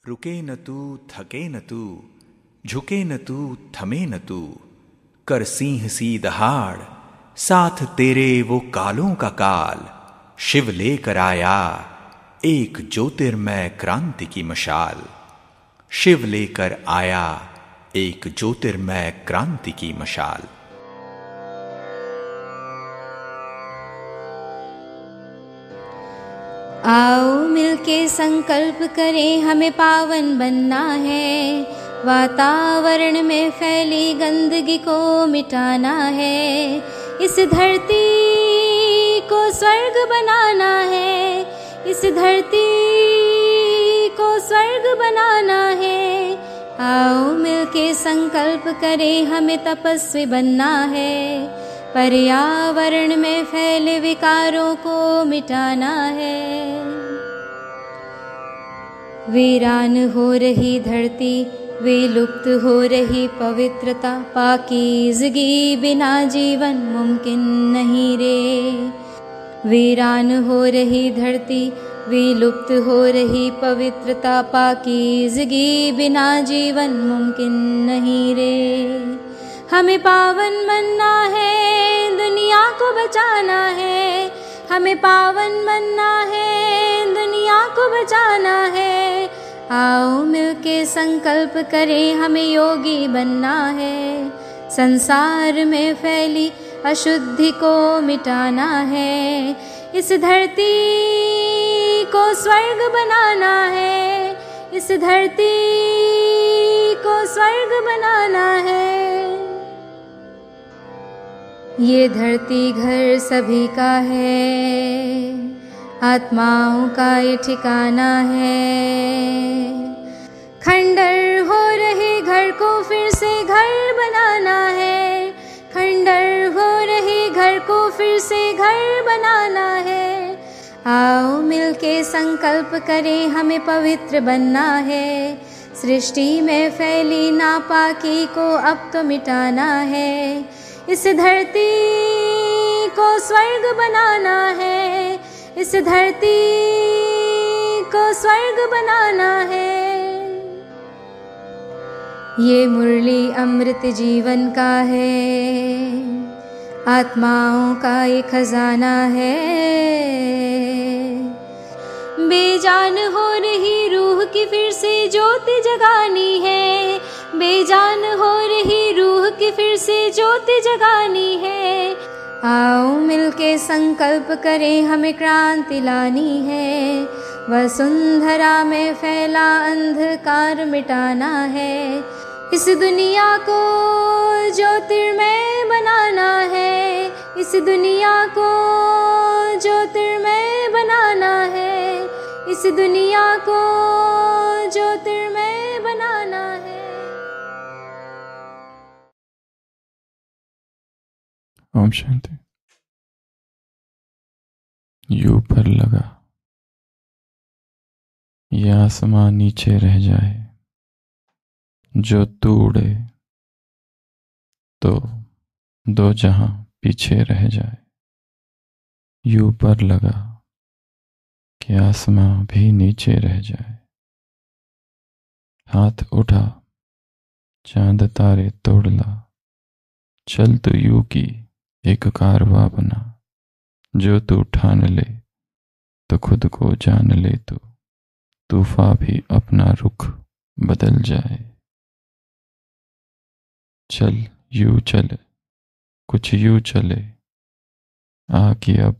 रुके न तू, थके न तू, झुके न तू, थमे न तू, कर सिंह सी दहाड़, साथ तेरे वो कालों का काल। शिव लेकर आया एक ज्योतिर्मय क्रांति की मशाल। शिव लेकर आया एक ज्योतिर्मय क्रांति की मशाल। आओ मिलके संकल्प करें, हमें पावन बनना है। वातावरण में फैली गंदगी को मिटाना है। इस धरती को स्वर्ग बनाना है। इस धरती को स्वर्ग बनाना है। आओ मिलके संकल्प करें, हमें तपस्वी बनना है। पर्यावरण में फैले विकारों को मिटाना है। वीरान हो रही धरती, विलुप्त हो रही पवित्रता, पाकीज़गी बिना जीवन मुमकिन नहीं रे। वीरान हो रही धरती, विलुप्त हो रही पवित्रता, पाकीज़गी बिना जीवन मुमकिन नहीं रे। हमें पावन बनना है, दुनिया को बचाना है। हमें पावन बनना है, दुनिया को बचाना है। आओ मिलके संकल्प करें, हमें योगी बनना है। संसार में फैली अशुद्धि को मिटाना है। इस धरती को स्वर्ग बनाना है। इस धरती को स्वर्ग बनाना है। ये धरती घर सभी का है, आत्माओं का ये ठिकाना है। खंडर हो रहे घर को फिर से घर बनाना है। खंडर हो रहे घर को फिर से घर बनाना है। आओ मिलके संकल्प करें, हमें पवित्र बनना है। सृष्टि में फैली नापाकी को अब तो मिटाना है। इस धरती को स्वर्ग बनाना है। इस धरती को स्वर्ग बनाना है। ये मुरली अमृत जीवन का है, आत्माओं का ये खजाना है। बेजान हो रही रूह की फिर से ज्योति जगानी है। बेजान हो रही रूह की फिर से ज्योति जगानी है। आओ मिलके संकल्प करें, हमें क्रांति लानी है। वसुंधरा में फैला अंधकार मिटाना है। इस दुनिया को ज्योतिर्मय बनाना है। इस दुनिया को ज्योतिर्मय बनाना है। इस दुनिया को ज्योतिर्मय बनाना है। ओम शांति। यूं पर लगा ये आसमां नीचे रह जाए, जो तू उड़े तो दो जहां पीछे रह जाए। यूं पर लगा कि आसमां भी नीचे रह जाए। हाथ उठा चांद तारे तोड़ ला, चल तो यूं की एक कारवां बना। जो तू ठान ले तो खुद को जान ले तू, तूफान भी अपना रुख बदल जाए। चल यूं चले, कुछ यूं चले आ कि अब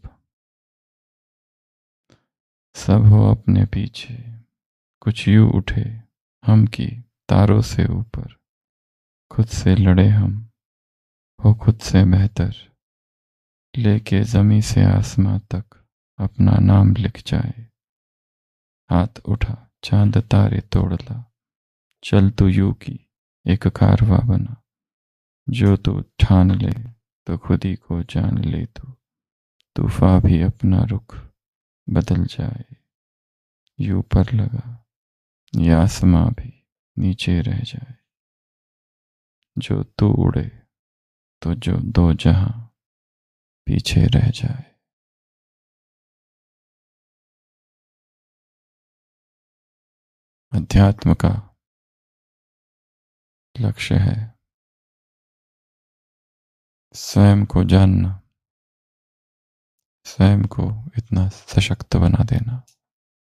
सब हो अपने पीछे। कुछ यूं उठे हम की तारों से ऊपर, खुद से लड़े हम हो खुद से बेहतर। लेके ज़मीं से आसमां तक अपना नाम लिख जाए। हाथ उठा चांद तारे तोड़ ला, चल तू यूं की एक कारवां बना। जो तू ठान ले तो खुद ही को जान ले तू, तूफान भी अपना रुख बदल जाए। यूं पर लगा ये आसमां भी नीचे रह जाए। जो तू उड़े तो जो दो जहां पीछे रह जाए। अध्यात्म का लक्ष्य है स्वयं को जानना, स्वयं को इतना सशक्त बना देना,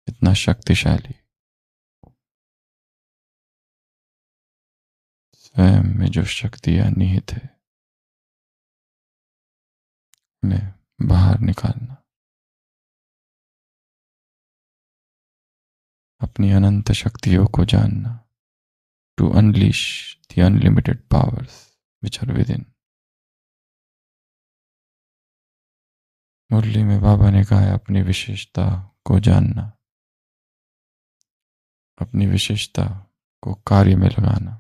इतना शक्तिशाली, स्वयं में जो शक्तियां निहित है उन्हें बाहर निकालना, अपनी अनंत शक्तियों को जानना, to unleash the unlimited powers which are within. मुरली में बाबा ने कहा है अपनी विशेषता को जानना, अपनी विशेषता को कार्य में लगाना,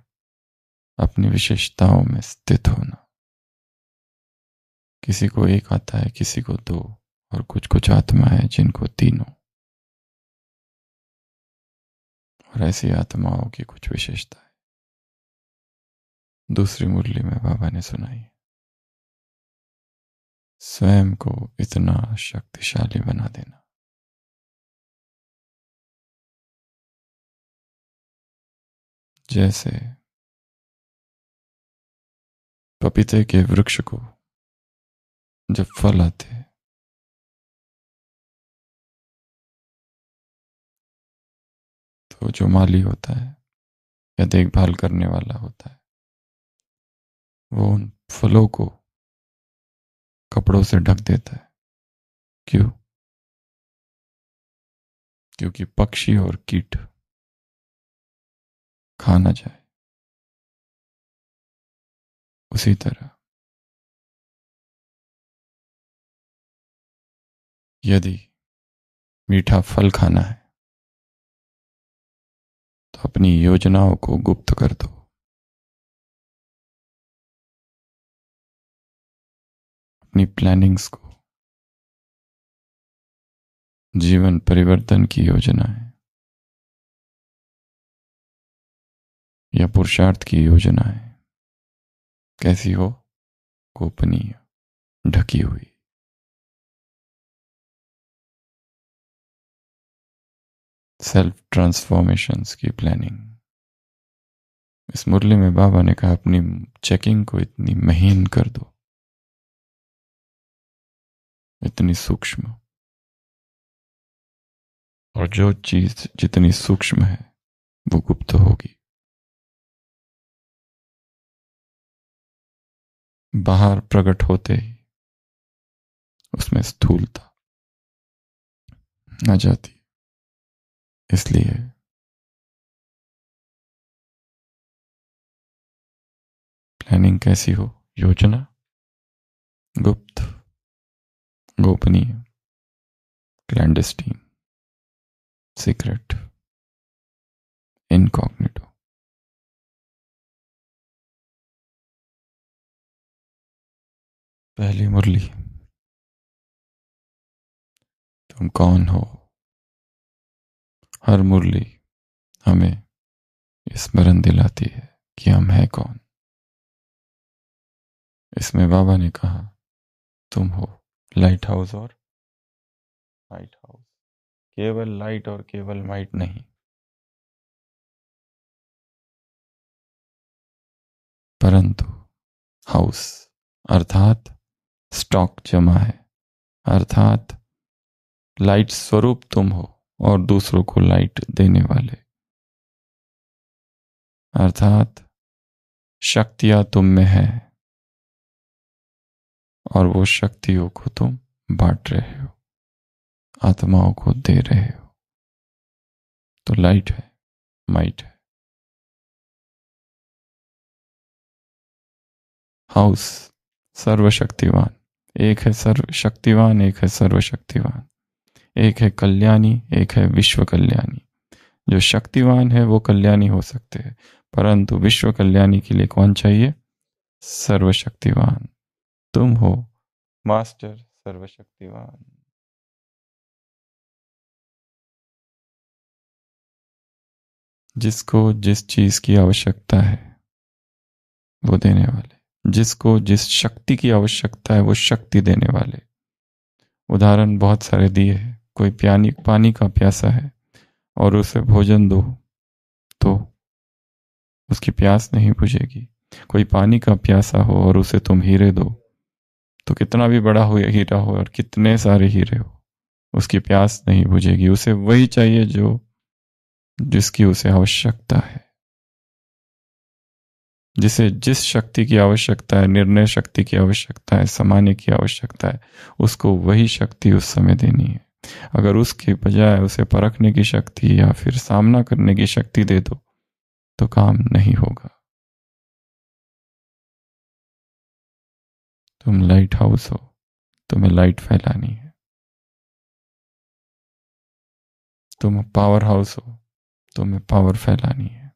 अपनी विशेषताओं में स्थित होना। किसी को एक आता है, किसी को दो, और कुछ कुछ आत्माएं जिनको तीनों। और ऐसी आत्माओं की कुछ विशेषता है दूसरी मुरली में बाबा ने सुनाई। स्वयं को इतना शक्तिशाली बना देना, जैसे पपीते के वृक्ष को जब फल आते हैं तो जो माली होता है या देखभाल करने वाला होता है वो उन फलों को कपड़ों से ढक देता है। क्यों? क्योंकि पक्षी और कीट खा ना जाए। उसी तरह यदि मीठा फल खाना है तो अपनी योजनाओं को गुप्त कर दो, अपनी प्लानिंग्स को, जीवन परिवर्तन की योजना है या पुरुषार्थ की योजना है, कैसी हो? गोपनीय, ढकी हुई। सेल्फ ट्रांसफॉर्मेशंस की प्लानिंग। इस मुरली में बाबा ने कहा अपनी चेकिंग को इतनी महीन कर दो, इतनी सूक्ष्म, और जो चीज जितनी सूक्ष्म है वो गुप्त होगी। बाहर प्रकट होते ही उसमें स्थूलता आ जाती। इसलिए प्लानिंग कैसी हो? योजना गुप्त, गोपनीय, क्लैंडस्टीन, सीक्रेट, इनकॉग्निटो। पहली मुरली, तुम कौन हो? हर मुरली हमें स्मरण दिलाती है कि हम हैं कौन। इसमें बाबा ने कहा तुम हो लाइट हाउस और माइट हाउस। केवल लाइट और केवल माइट नहीं, परंतु हाउस अर्थात स्टॉक जमा है, अर्थात लाइट स्वरूप तुम हो और दूसरों को लाइट देने वाले, अर्थात शक्तियां तुम में है और वो शक्तियों को तुम बांट रहे हो, आत्माओं को दे रहे हो। तो लाइट है, माइट है। हाउस सर्वशक्तिवान, एक है सर्वशक्तिवान, एक है सर्वशक्तिवान, एक है कल्याणी, एक है विश्व कल्याणी। जो शक्तिवान है वो कल्याणी हो सकते हैं, परंतु विश्व कल्याणी के लिए कौन चाहिए? सर्वशक्तिवान। तुम हो मास्टर सर्वशक्तिवान। जिसको जिस चीज की आवश्यकता है वो देने वाले, जिसको जिस शक्ति की आवश्यकता है वो शक्ति देने वाले। उदाहरण बहुत सारे दिए हैं। कोई पानी का प्यासा है और उसे भोजन दो तो उसकी प्यास नहीं बुझेगी। कोई पानी का प्यासा हो और उसे तुम हीरे दो, तो कितना भी बड़ा हो हीरा हो और कितने सारे हीरे हो, उसकी प्यास नहीं बुझेगी। उसे वही चाहिए जो जिसकी उसे आवश्यकता है, जिसे जिस शक्ति की आवश्यकता है, निर्णय शक्ति की आवश्यकता है, समाने की आवश्यकता है, उसको वही शक्ति उस समय देनी है। अगर उसके बजाय उसे परखने की शक्ति या फिर सामना करने की शक्ति दे दो तो काम नहीं होगा। तुम लाइट हाउस हो, तुम्हें लाइट फैलानी है। तुम पावर हाउस हो, तुम्हें पावर फैलानी है।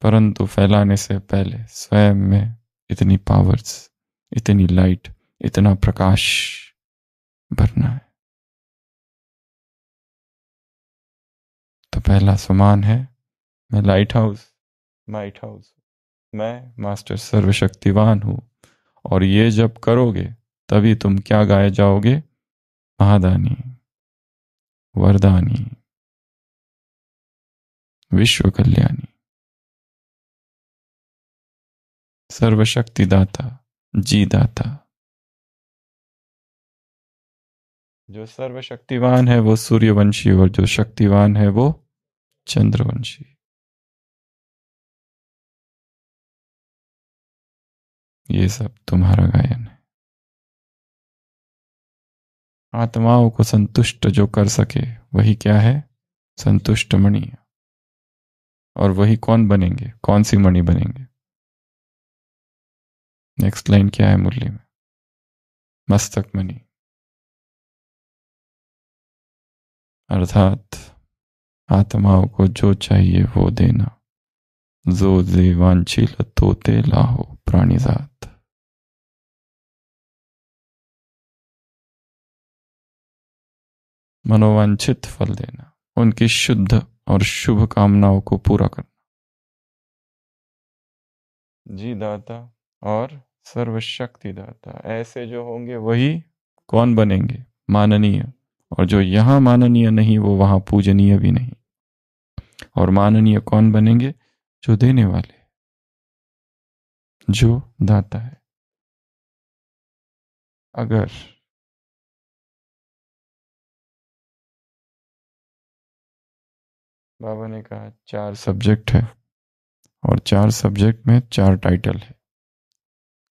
परंतु फैलाने से पहले स्वयं में इतनी पावर्स, इतनी लाइट, इतना प्रकाश भरना है। तो पहला समान है, मैं लाइट हाउस, माइट हाउस, मैं मास्टर सर्वशक्तिवान हूं। और ये जब करोगे तभी तुम क्या गाए जाओगे? महादानी, वरदानी, विश्व कल्याणी, सर्वशक्तिदाता, जी दाता। जो सर्वशक्तिवान है वो सूर्यवंशी और जो शक्तिवान है वो चंद्रवंशी। ये सब तुम्हारा गायन है। आत्माओं को संतुष्ट जो कर सके वही क्या है? संतुष्ट मणि। और वही कौन बनेंगे? कौन सी मणि बनेंगे? नेक्स्ट लाइन क्या है मुरली में? मस्तक मणि, अर्थात आत्माओं को जो चाहिए वो देना। जो जे वांछिल तोते लाहो प्राणिजात। मनोवांछित फल देना, उनकी शुद्ध और शुभ कामनाओं को पूरा करना। जी दाता और सर्वशक्ति दाता, ऐसे जो होंगे वही कौन बनेंगे? माननीय। और जो यहां माननीय नहीं वो वहां पूजनीय भी नहीं। और माननीय कौन बनेंगे? जो देने वाले, जो दाता है। अगर बाबा ने कहा 4 सब्जेक्ट है और 4 सब्जेक्ट में 4 टाइटल है।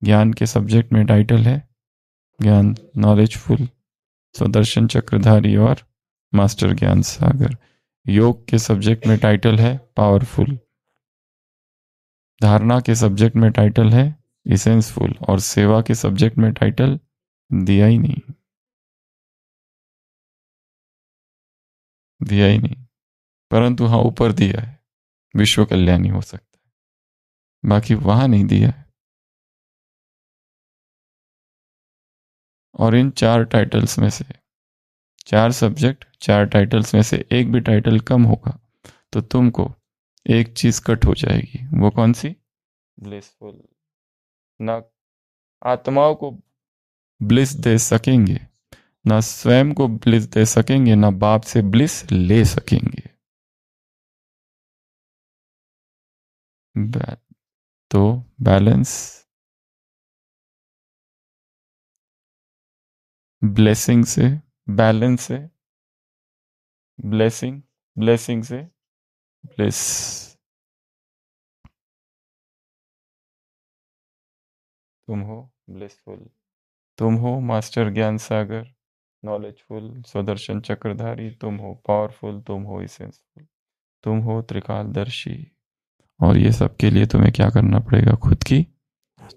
ज्ञान के सब्जेक्ट में टाइटल है ज्ञान, नॉलेजफुल, सुदर्शन चक्रधारी और मास्टर ज्ञान सागर। योग के सब्जेक्ट में टाइटल है पावरफुल। धारणा के सब्जेक्ट में टाइटल है इसेंसफुल। और सेवा के सब्जेक्ट में टाइटल दिया ही नहीं, दिया ही नहीं। परंतु हाँ ऊपर दिया है, विश्व कल्याणी हो सकता है, बाकी वहां नहीं दिया है। और इन 4 टाइटल्स में से 4 सब्जेक्ट, 4 टाइटल्स में से एक भी टाइटल कम होगा तो तुमको एक चीज कट हो जाएगी। वो कौन सी? ब्लिसफुल। ना आत्माओं को ब्लिस दे सकेंगे, ना स्वयं को ब्लिस दे सकेंगे, ना बाप से ब्लिस ले सकेंगे। तो बैलेंस, ब्लेसिंग से, बैलेंस से ब्लेसिंग, ब्लेसिंग से ब्लेस। तुम हो ब्लिसफुल, तुम हो मास्टर ज्ञान सागर, नॉलेजफुल, स्वदर्शन चक्रधारी, तुम हो पावरफुल, तुम हो इसेंसफुल, तुम हो त्रिकालदर्शी। और ये सब के लिए तुम्हें क्या करना पड़ेगा? खुद की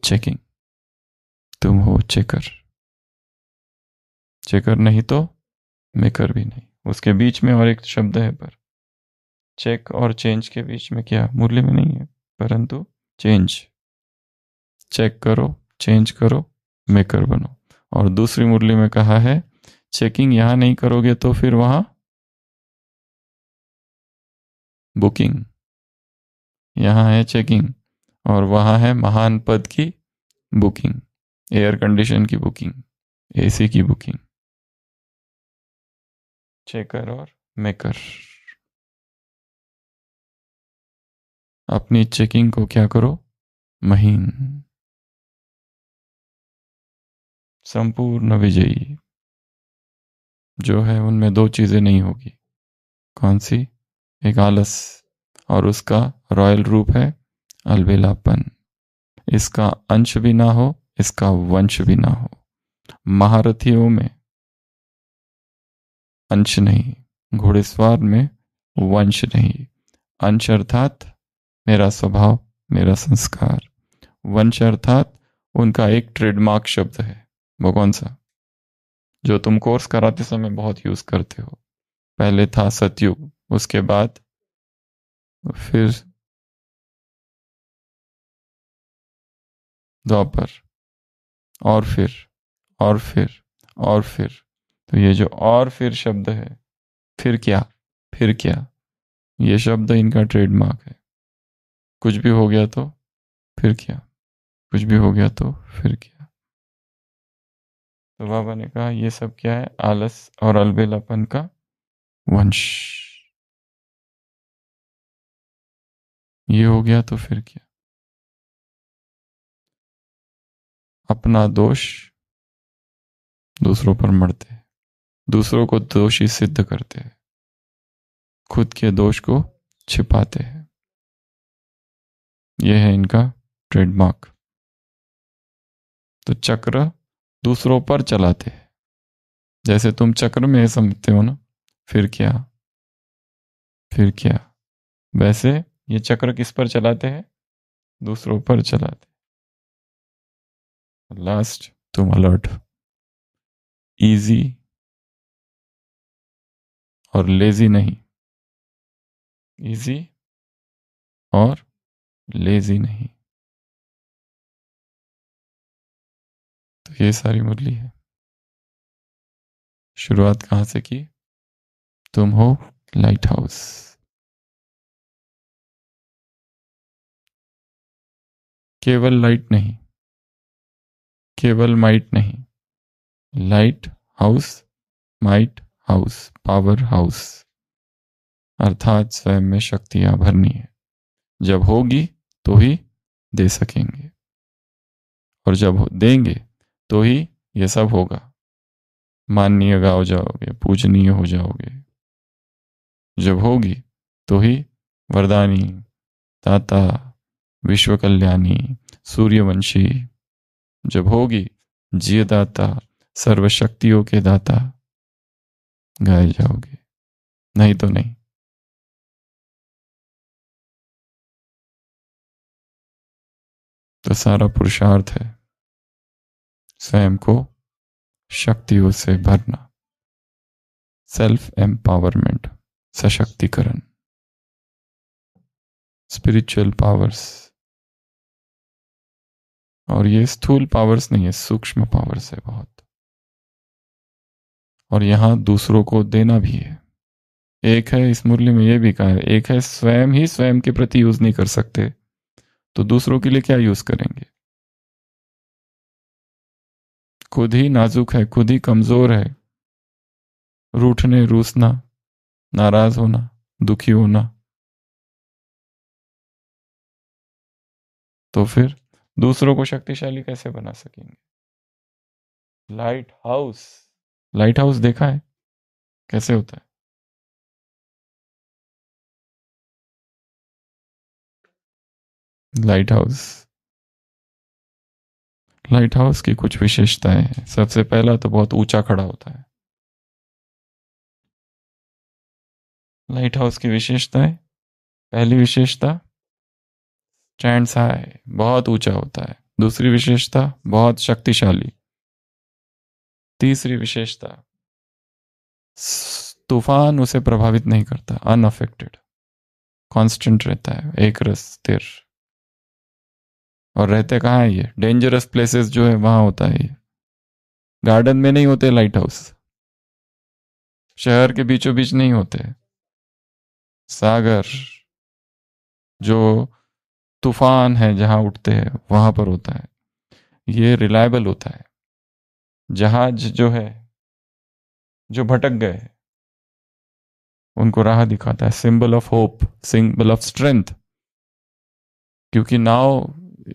चेकिंग। तुम हो चेकर। चेकर नहीं तो मेकर भी नहीं। उसके बीच में और एक शब्द है पर। चेक और चेंज के बीच में क्या? मुरली में नहीं है, परंतु चेंज। चेक करो, चेंज करो, मेकर बनो। और दूसरी मुरली में कहा है चेकिंग यहां नहीं करोगे तो फिर वहां बुकिंग। यहां है चेकिंग और वहां है महान पद की बुकिंग, एयर कंडीशन की बुकिंग, एसी की बुकिंग। चेकर और मेकर। अपनी चेकिंग को क्या करो, महीन। संपूर्ण विजयी जो है उनमें दो चीजें नहीं होगी। कौन सी? एक आलस, और उसका रॉयल रूप है अलबेलापन। इसका अंश भी ना हो, इसका वंश भी ना हो। महारथियों में अंश नहीं, घुड़सवार में वंश नहीं। अंश अर्थात मेरा स्वभाव, मेरा संस्कार। वंश अर्थात उनका एक ट्रेडमार्क शब्द है। वो कौन सा? जो तुम कोर्स कराते समय बहुत यूज करते हो। पहले था सतयुग, उसके बाद फिर द्वापर, और फिर और फिर और फिर। तो ये जो और फिर शब्द है, फिर क्या, फिर क्या, ये शब्द इनका ट्रेडमार्क है। कुछ भी हो गया तो फिर क्या, कुछ भी हो गया तो फिर क्या। तो बाबा ने कहा ये सब क्या है? आलस और अलबेलापन का वंश। ये हो गया तो फिर क्या? अपना दोष दूसरों पर मढ़ते हैं, दूसरों को दोषी सिद्ध करते हैं, खुद के दोष को छिपाते हैं। यह है इनका ट्रेडमार्क। तो चक्र दूसरों पर चलाते हैं। जैसे तुम चक्र में समझते हो ना, फिर क्या, फिर क्या, वैसे ये चक्र किस पर चलाते हैं? दूसरों पर चलाते हैं। लास्ट, तुम अलर्ट, इजी और लेजी नहीं, इजी और लेजी नहीं। तो ये सारी मुरली है। शुरुआत कहां से की? तुम हो लाइट हाउस। केवल लाइट नहीं, केवल माइट नहीं, light house, might house, power house. अर्थात स्वयं में शक्तियां भरनी है। जब होगी तो ही दे सकेंगे, और जब देंगे तो ही यह सब होगा। माननीय हो जाओगे, पूजनीय हो जाओगे। जब होगी तो ही वरदानी, दाता, विश्व कल्याणी, सूर्यवंशी। जब होगी जियदाता, सर्वशक्तियों के दाता गाए जाओगे, नहीं तो नहीं। तो सारा पुरुषार्थ है स्वयं को शक्तियों से भरना, सेल्फ एम्पावरमेंट, सशक्तिकरण, स्पिरिचुअल पावर्स। और ये स्थूल पावर्स नहीं है, सूक्ष्म पावर्स है बहुत। और यहां दूसरों को देना भी है। एक है, इस मुरली में यह भी कहा है, एक है स्वयं ही स्वयं के प्रति यूज नहीं कर सकते, तो दूसरों के लिए क्या यूज करेंगे? खुद ही नाजुक है, खुद ही कमजोर है। रूठने, रूसना, नाराज होना, दुखी होना, तो फिर दूसरों को शक्तिशाली कैसे बना सकेंगे? लाइट हाउस, लाइट हाउस देखा है कैसे होता है? लाइट हाउस, लाइट हाउस की कुछ विशेषताएं हैं। सबसे पहला तो बहुत ऊंचा खड़ा होता है। लाइट हाउस की विशेषताएं, पहली विशेषता स्टैंड्स हाई, बहुत ऊंचा होता है। दूसरी विशेषता बहुत शक्तिशाली। तीसरी विशेषता तूफान उसे प्रभावित नहीं करता, अनअफेक्टेड, कांस्टेंट रहता है, एक रस स्थिर। और रहते कहाँ है ये? डेंजरस प्लेसेस जो है वहां होता है ये। गार्डन में नहीं होते लाइट हाउस, शहर के बीचों बीच नहीं होते। सागर जो तूफान है जहां उठते हैं वहां पर होता है। ये रिलायबल होता है। जहाज जो है, जो भटक गए उनको राह दिखाता है, symbol of hope, symbol of strength. क्योंकि नाव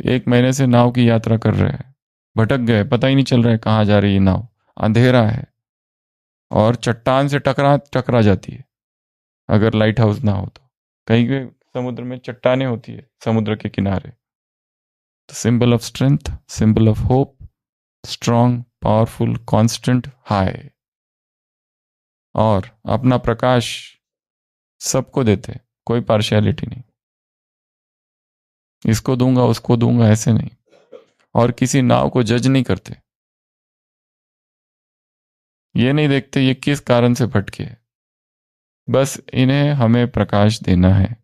1 महीने से नाव की यात्रा कर रहे हैं, भटक गए, पता ही नहीं चल रहा है कहाँ जा रही है नाव, अंधेरा है और चट्टान से टकरा जाती है अगर लाइट हाउस ना हो तो। कहीं कहीं समुद्र में चट्टानें होती है समुद्र के किनारे। तो symbol of strength, symbol of hope, strong, powerful, constant, high. और अपना प्रकाश सबको देते, कोई पार्शियलिटी नहीं, इसको दूंगा उसको दूंगा ऐसे नहीं। और किसी नाव को जज नहीं करते, ये नहीं देखते ये किस कारण से भटके, बस इन्हें हमें प्रकाश देना है,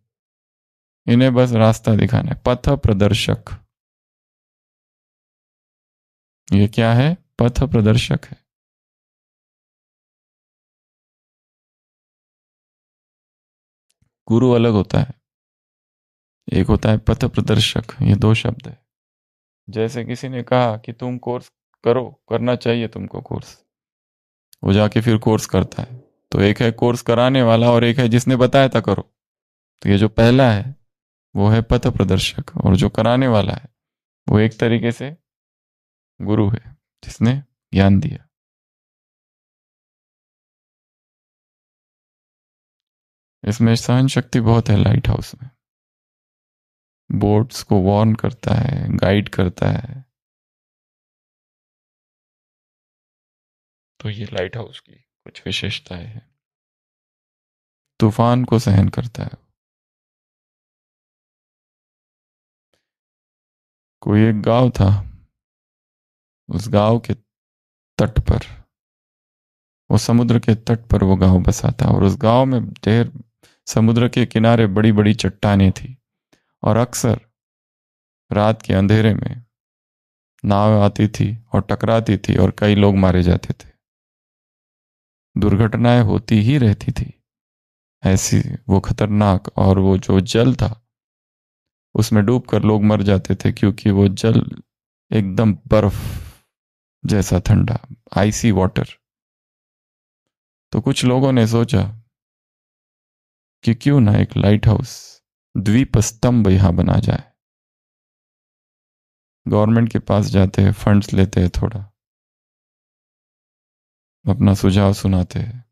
इन्हें बस रास्ता दिखाना है। पथ प्रदर्शक, ये क्या है? पथ प्रदर्शक है। गुरु अलग होता है, एक होता है पथ प्रदर्शक। ये 2 शब्द है। जैसे किसी ने कहा कि तुम कोर्स करो, करना चाहिए तुमको कोर्स, वो जाके फिर कोर्स करता है। तो एक है कोर्स कराने वाला और एक है जिसने बताया था करो। तो ये जो पहला है वो है पथ प्रदर्शक, और जो कराने वाला है वो एक तरीके से गुरु है जिसने ज्ञान दिया। इसमें सहन शक्ति बहुत है। लाइट हाउस में बोट्स को वार्न करता है, गाइड करता है। तो ये लाइट हाउस की कुछ विशेषताएं हैं। तूफान को सहन करता है। कोई एक गांव था, उस गांव के तट पर, वो समुद्र के तट पर वो गांव बसा था, और उस गांव में ढेर समुद्र के किनारे बड़ी बड़ी चट्टानें थी, और अक्सर रात के अंधेरे में नाव आती थी और टकराती थी और कई लोग मारे जाते थे। दुर्घटनाएं होती ही रहती थी ऐसी, वो खतरनाक। और वो जो जल था उसमें डूबकर लोग मर जाते थे, क्योंकि वो जल एकदम बर्फ जैसा ठंडा, आइसी वाटर। तो कुछ लोगों ने सोचा कि क्यों ना एक लाइट हाउस, द्वीप स्तंभ यहां बना जाए। गवर्नमेंट के पास जाते हैं, फंड्स लेते हैं, थोड़ा अपना सुझाव सुनाते हैं,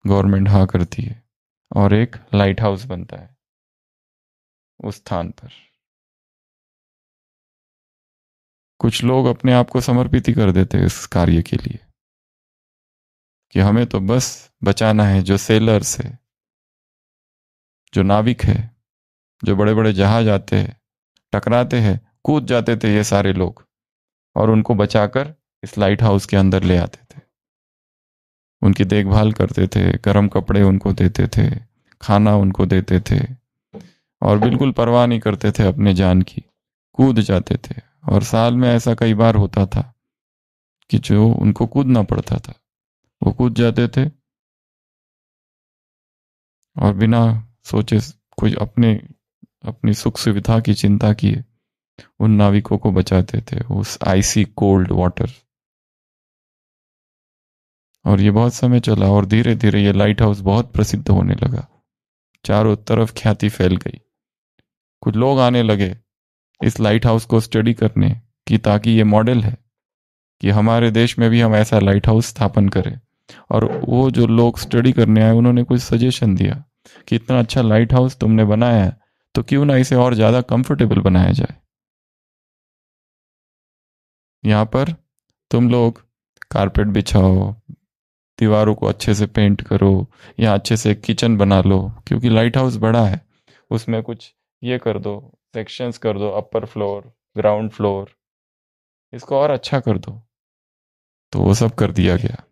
गवर्नमेंट हाँ करती है और एक लाइट हाउस बनता है उस स्थान पर। कुछ लोग अपने आप को समर्पित ही कर देते हैं इस कार्य के लिए कि हमें तो बस बचाना है जो सेलर्स है, जो नाविक है, जो बड़े बड़े जहाज आते हैं, टकराते हैं, कूद जाते थे ये सारे लोग, और उनको बचाकर इस लाइट हाउस के अंदर ले आते थे। उनकी देखभाल करते थे, गर्म कपड़े उनको देते थे, खाना उनको देते थे, और बिल्कुल परवाह नहीं करते थे अपने जान की, कूद जाते थे। और साल में ऐसा कई बार होता था कि जो उनको कूदना पड़ता था, वो कूद जाते थे और बिना सोचे कुछ अपनी सुख सुविधा की चिंता किए उन नाविकों को बचाते थे उस आइसी कोल्ड वाटर। और ये बहुत समय चला और धीरे धीरे ये लाइट हाउस बहुत प्रसिद्ध होने लगा, चारों तरफ ख्याति फैल गई। कुछ लोग आने लगे इस लाइट हाउस को स्टडी करने की, ताकि ये मॉडल है कि हमारे देश में भी हम ऐसा लाइट हाउस स्थापन करें। और वो जो लोग स्टडी करने आए उन्होंने कुछ सजेशन दिया कि इतना अच्छा लाइट हाउस तुमने बनाया है तो क्यों ना इसे और ज्यादा कंफर्टेबल बनाया जाए। यहाँ पर तुम लोग कारपेट बिछाओ, दीवारों को अच्छे से पेंट करो, या अच्छे से किचन बना लो, क्योंकि लाइट हाउस बड़ा है, उसमें कुछ ये कर दो, सेक्शंस कर दो, अपर फ्लोर, ग्राउंड फ्लोर, इसको और अच्छा कर दो। तो वो सब कर दिया गया,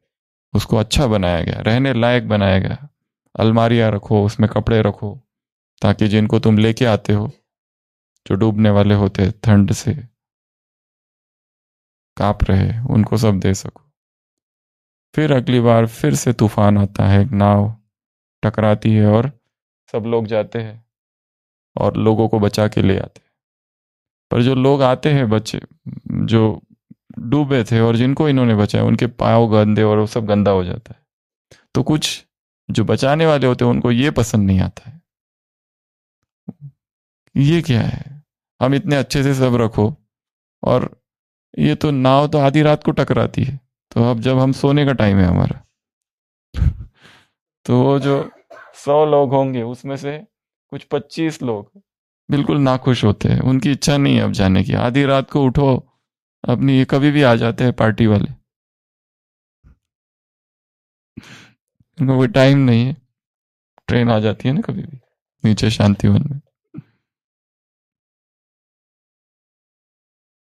उसको अच्छा बनाया गया, रहने लायक बनाया गया। अलमारियां रखो, उसमें कपड़े रखो, ताकि जिनको तुम लेके आते हो, जो डूबने वाले होते ठंड से कांप रहे, उनको सब दे सको। फिर अगली बार फिर से तूफान आता है, एक नाव टकराती है और सब लोग जाते हैं और लोगों को बचा के ले आते हैं। पर जो लोग आते हैं, बच्चे जो डूबे थे और जिनको इन्होंने बचाया, उनके पाँव गंदे और वो सब गंदा हो जाता है। तो कुछ जो बचाने वाले होते हैं उनको ये पसंद नहीं आता है, ये क्या है, हम इतने अच्छे से सब रखो, और ये तो नाव तो आधी रात को टकराती है। तो अब जब हम सोने का टाइम है हमारा, तो वो जो 100 लोग होंगे उसमें से कुछ 25 लोग बिल्कुल नाखुश होते हैं, उनकी इच्छा नहीं है अब जाने की। आधी रात को उठो अपनी, कभी भी आ जाते हैं पार्टी वाले, उनको कोई टाइम नहीं है। ट्रेन आ जाती है ना कभी भी नीचे शांतिवन में,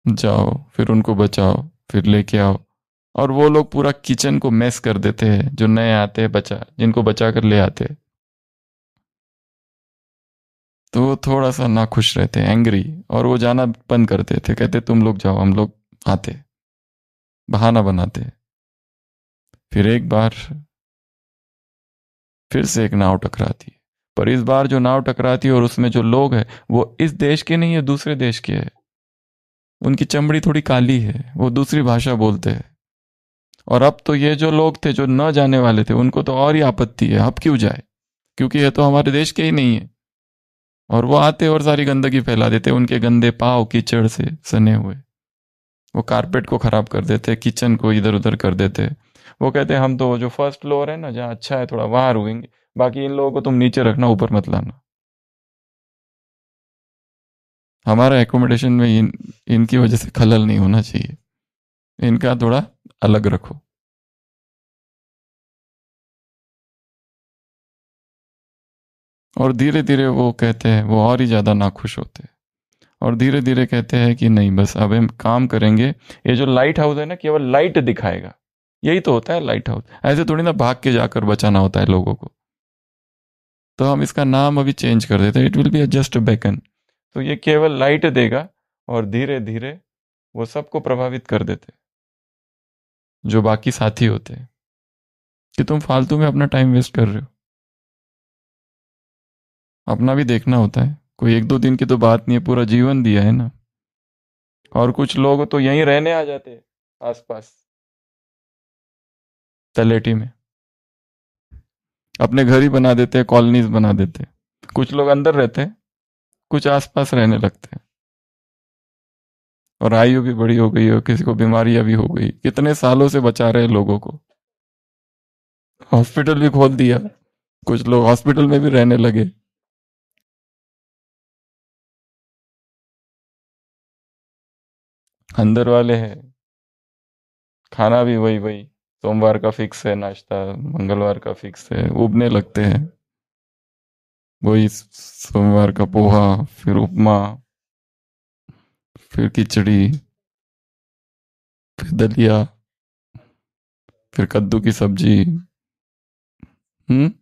जाओ फिर उनको बचाओ, फिर लेके आओ। और वो लोग पूरा किचन को मैस कर देते हैं, जो नए आते हैं बचा, जिनको बचा कर ले आते हैं। तो वो थोड़ा सा नाखुश रहते हैं, एंग्री, और वो जाना बंद कर देते, कहते तुम लोग जाओ, हम लोग आते, बहाना बनाते। फिर एक बार फिर से एक नाव टकराती है, पर इस बार जो नाव टकराती है और उसमें जो लोग हैं वो इस देश के नहीं है, दूसरे देश के है। उनकी चमड़ी थोड़ी काली है, वो दूसरी भाषा बोलते हैं। और अब तो ये जो लोग थे जो न जाने वाले थे, उनको तो और ही आपत्ति है, अब क्यों जाए, क्योंकि ये तो हमारे देश के ही नहीं है। और वो आते और सारी गंदगी फैला देते, उनके गंदे पाँव कीचड़ से सने हुए, वो कारपेट को खराब कर देते, किचन को इधर उधर कर देते। वो कहते हैं हम तो जो फर्स्ट फ्लोर है ना, जहाँ अच्छा है थोड़ा, वहां रुकेंगे, बाकी इन लोगों को तुम नीचे रखना, ऊपर मत लाना। हमारा एकोमोडेशन में इनकी वजह से खलल नहीं होना चाहिए, इनका थोड़ा अलग रखो। और धीरे धीरे वो कहते हैं, वो और ही ज्यादा नाखुश होते हैं, और धीरे धीरे कहते हैं कि नहीं बस अब हम काम करेंगे। ये जो लाइट हाउस है ना, केवल लाइट दिखाएगा, यही तो होता है लाइट हाउस, ऐसे थोड़ी ना भाग के जाकर बचाना होता है लोगों को। तो हम इसका नाम अभी चेंज कर देते हैं, it will be just bacon. तो ये केवल लाइट देगा, और धीरे धीरे वो सबको प्रभावित कर देते, जो बाकी साथी होते हैं, कि तुम फालतू में अपना टाइम वेस्ट कर रहे हो। अपना भी देखना होता है, कोई एक दो दिन की तो बात नहीं है, पूरा जीवन दिया है ना। और कुछ लोग तो यहीं रहने आ जाते हैं आसपास तलेटी में, अपने घर ही बना देते हैं, कॉलोनीज बना देते हैं। कुछ लोग अंदर रहते हैं, कुछ आसपास रहने लगते हैं। और आयु भी बड़ी हो गई, और किसी को बीमारियां भी हो गई, कितने सालों से बचा रहे लोगों को। हॉस्पिटल भी खोल दिया, कुछ लोग हॉस्पिटल में भी रहने लगे। अंदर वाले हैं, खाना भी वही वही, सोमवार का फिक्स है नाश्ता, मंगलवार का फिक्स है, उबने लगते हैं। वही सोमवार का पोहा, फिर उपमा, फिर खिचड़ी, फिर दलिया, फिर कद्दू की सब्जी। हम्म।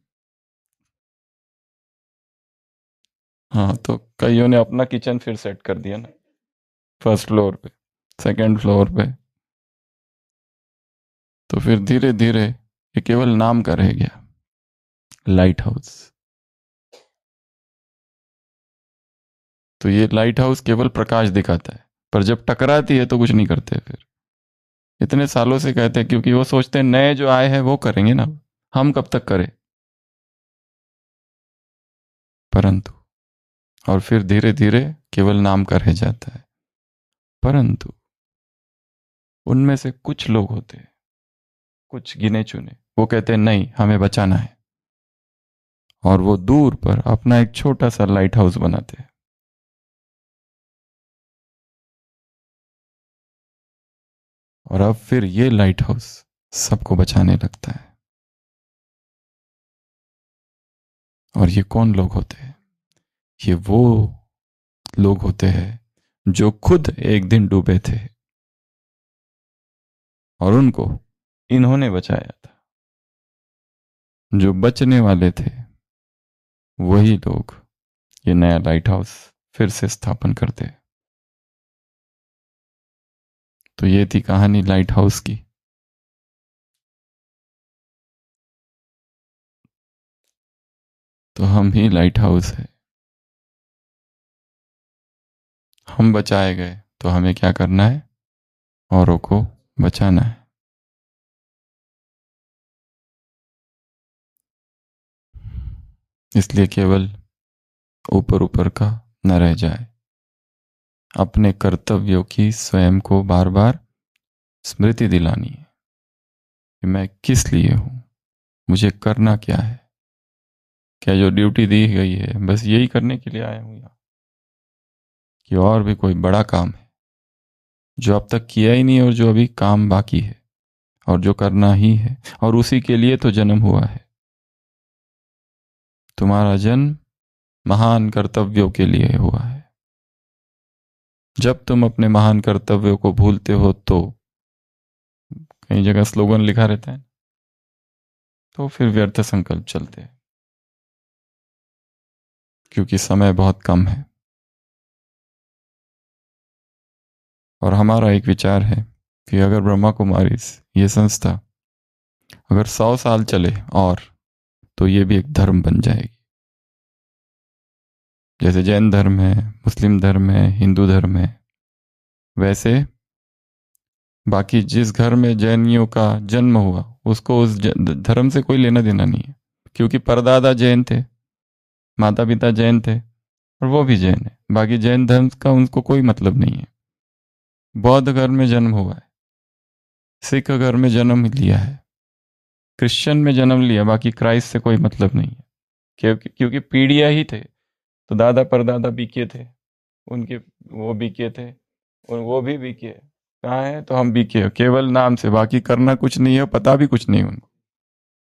हाँ, तो कईयों ने अपना किचन फिर सेट कर दिया ना, फर्स्ट फ्लोर पे, सेकंड फ्लोर पे। तो फिर धीरे धीरे ये केवल नाम का रह गया, लाइट हाउस। तो ये लाइट हाउस केवल प्रकाश दिखाता है, पर जब टकराती है तो कुछ नहीं करते फिर। इतने सालों से कहते हैं, क्योंकि वो सोचते हैं नए जो आए हैं वो करेंगे ना, हम कब तक करें। परंतु, और फिर धीरे धीरे केवल नाम का रह जाता है। परंतु उनमें से कुछ लोग होते हैं, कुछ गिने चुने, वो कहते हैं नहीं हमें बचाना है, और वो दूर पर अपना एक छोटा सा लाइट हाउस बनाते हैं। और अब फिर ये लाइट हाउस सबको बचाने लगता है। और ये कौन लोग होते हैं? ये वो लोग होते हैं जो खुद एक दिन डूबे थे, और उनको इन्होंने बचाया था। जो बचने वाले थे वही लोग ये नया लाइट हाउस फिर से स्थापन करते। तो ये थी कहानी लाइट हाउस की। तो हम ही लाइट हाउस है, हम बचाए गए, तो हमें क्या करना है? औरों को बचाना है। इसलिए केवल ऊपर ऊपर का न रह जाए। अपने कर्तव्यों की स्वयं को बार बार स्मृति दिलानी है कि मैं किस लिए हूं, मुझे करना क्या है। क्या जो ड्यूटी दी गई है बस यही करने के लिए आया हूं यहाँ, कि और भी कोई बड़ा काम है जो अब तक किया ही नहीं और जो अभी काम बाकी है और जो करना ही है, और उसी के लिए तो जन्म हुआ है। तुम्हारा जन्म महान कर्तव्यों के लिए हुआ है। जब तुम अपने महान कर्तव्यों को भूलते हो तो कई जगह स्लोगन लिखा रहता है, तो फिर व्यर्थ संकल्प चलते हैं, क्योंकि समय बहुत कम है। और हमारा एक विचार है कि अगर ब्रह्मा कुमारी ये संस्था अगर 100 साल चले और तो ये भी एक धर्म बन जाएगी। जैसे जैन धर्म है, मुस्लिम धर्म है, हिंदू धर्म है, वैसे बाकी जिस घर में जैनियों का जन्म हुआ उसको उस धर्म से कोई लेना देना नहीं है, क्योंकि परदादा जैन थे, माता पिता जैन थे और वो भी जैन है। बाकी जैन धर्म का उनको कोई मतलब नहीं है। बौद्ध घर में जन्म हुआ है, सिख घर में जन्म लिया है, क्रिश्चियन में जन्म लिया, बाकी क्राइस्ट से कोई मतलब नहीं है। क्योंकि पीढ़ियां ही थे, तो दादा परदादा बीके थे, उनके वो बीके थे और वो भी बीके। कहाँ है तो हम बीके, केवल नाम से, बाकी करना कुछ नहीं है, पता भी कुछ नहीं उनको।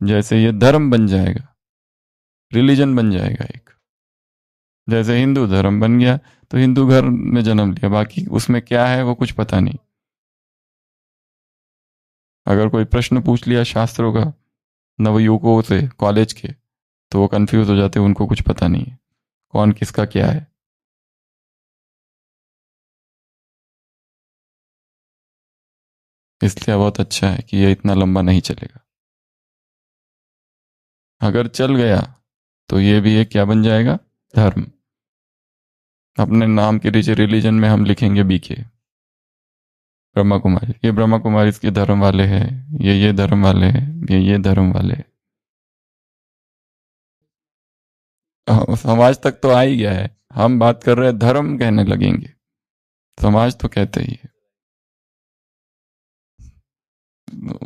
जैसे ये धर्म बन जाएगा, रिलीजन बन जाएगा एक। जैसे हिंदू धर्म बन गया तो हिंदू घर में जन्म लिया, बाकी उसमें क्या है वो कुछ पता नहीं। अगर कोई प्रश्न पूछ लिया शास्त्रों का नवयुवकों से कॉलेज के, तो वो कंफ्यूज हो जाते, उनको कुछ पता नहीं है कौन किसका क्या है। इसलिए बहुत अच्छा है कि ये इतना लंबा नहीं चलेगा। अगर चल गया तो ये भी एक क्या बन जाएगा, धर्म। अपने नाम के नीचे रिलीजन में हम लिखेंगे बीके, ब्रह्मा कुमारी। ये ब्रह्मा कुमारी इसके धर्म वाले हैं, ये धर्म वाले हैं, ये धर्म वाले हैं। समाज तक तो आ ही गया है, हम बात कर रहे हैं धर्म कहने लगेंगे, समाज तो कहते ही है।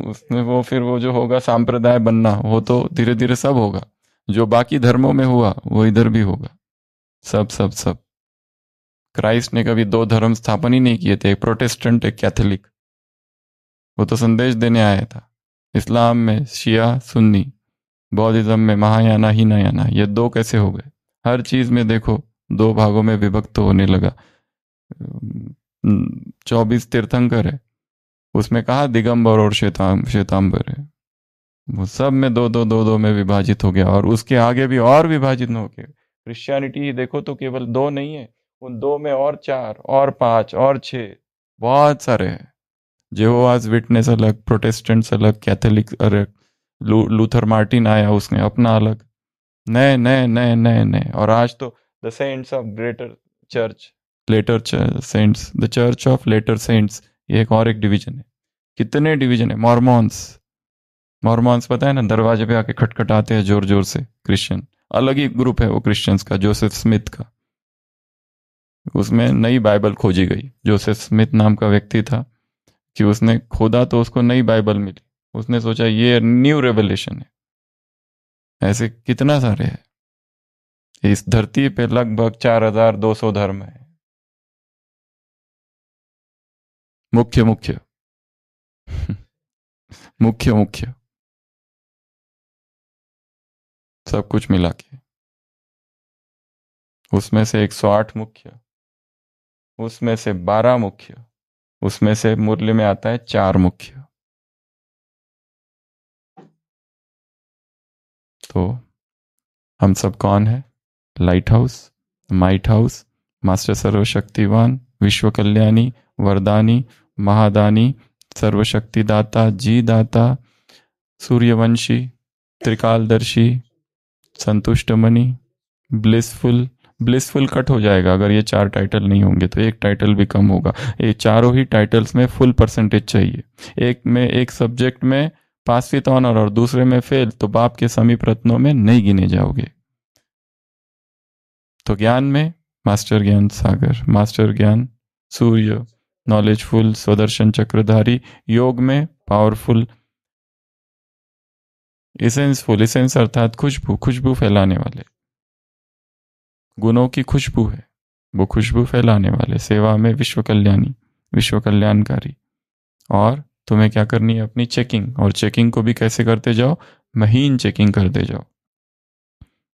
उसमें वो फिर वो जो होगा सांप्रदाय बनना, वो तो धीरे धीरे सब होगा। जो बाकी धर्मों में हुआ वो इधर भी होगा, सब सब सब। क्राइस्ट ने कभी 2 धर्म स्थापन ही नहीं किए थे, एक प्रोटेस्टेंट एक कैथोलिक। वो तो संदेश देने आया था। इस्लाम में शिया सुन्नी, बौद्धिज्म में महायाना हीनयाना, ये 2 कैसे हो गए? हर चीज में देखो 2 भागों में विभक्त होने लगा। 24 तीर्थंकर है, उसमें कहा दिगंबर और श्वेतांबर है, वो सब में 2 में विभाजित हो गया। और उसके आगे भी और विभाजित हो गया। क्रिश्चियनिटी देखो तो केवल 2 नहीं है, उन 2 में और 4 और 5 और 6 बहुत सारे हैं। जेहोवाज विटनेस अलग, प्रोटेस्टेंट्स अलग, कैथोलिक अलग, लूथर मार्टिन आया, उसने अपना अलग, नए नए नए नए नए। और आज तो the saints of greater church, latter saints, the church of latter saints, ये एक डिवीजन है। कितने डिवीजन है? मॉर्मॉन्स पता है ना, दरवाजे पे आके खटखटाते हैं जोर जोर से। क्रिश्चियन अलग ही ग्रुप है वो क्रिश्चियंस का, जोसेफ स्मिथ का। उसमें नई बाइबल खोजी गई। जोसेफ स्मिथ नाम का व्यक्ति था कि उसने खोदा तो उसको नई बाइबल मिली, उसने सोचा ये न्यू रेवलेशन है। ऐसे कितना सारे हैं इस धरती पे, लगभग 4200 धर्म है। मुख्य मुख्य मुख्य मुख्य सब कुछ मिला के, उसमें से 108 मुख्य, उसमें से 12 मुख्य, उसमें से मुरली में आता है 4 मुख्य। तो हम सब कौन है? Light house, might house, master सर्वशक्तिवान, विश्व कल्याणी, वरदानी, महादानी, सर्वशक्ति दाता, जी दाता, सूर्यवंशी, त्रिकालदर्शी, संतुष्टमणि, ब्लिसफुल कट हो जाएगा अगर ये 4 टाइटल नहीं होंगे तो, एक टाइटल भी कम होगा। ये चारों ही टाइटल्स में फुल परसेंटेज चाहिए। एक में, एक सब्जेक्ट में पास विद ऑनर और दूसरे में फेल, तो बाप के समीप रत्नों में नहीं गिने जाओगे। तो ज्ञान में मास्टर ज्ञान सागर, मास्टर ज्ञान सूर्य नॉलेजफुल, स्वदर्शन चक्रधारी, योग में पावरफुल, इसेंसफुल, इसेंस अर्थात खुशबू, खुशबू फैलाने वाले, गुणों की खुशबू है, वो खुशबू फैलाने वाले, सेवा में विश्व कल्याणी, विश्व कल्याणकारी। और तुम्हें क्या करनी है? अपनी चेकिंग, और चेकिंग को भी कैसे करते जाओ? महीन चेकिंग करते जाओ।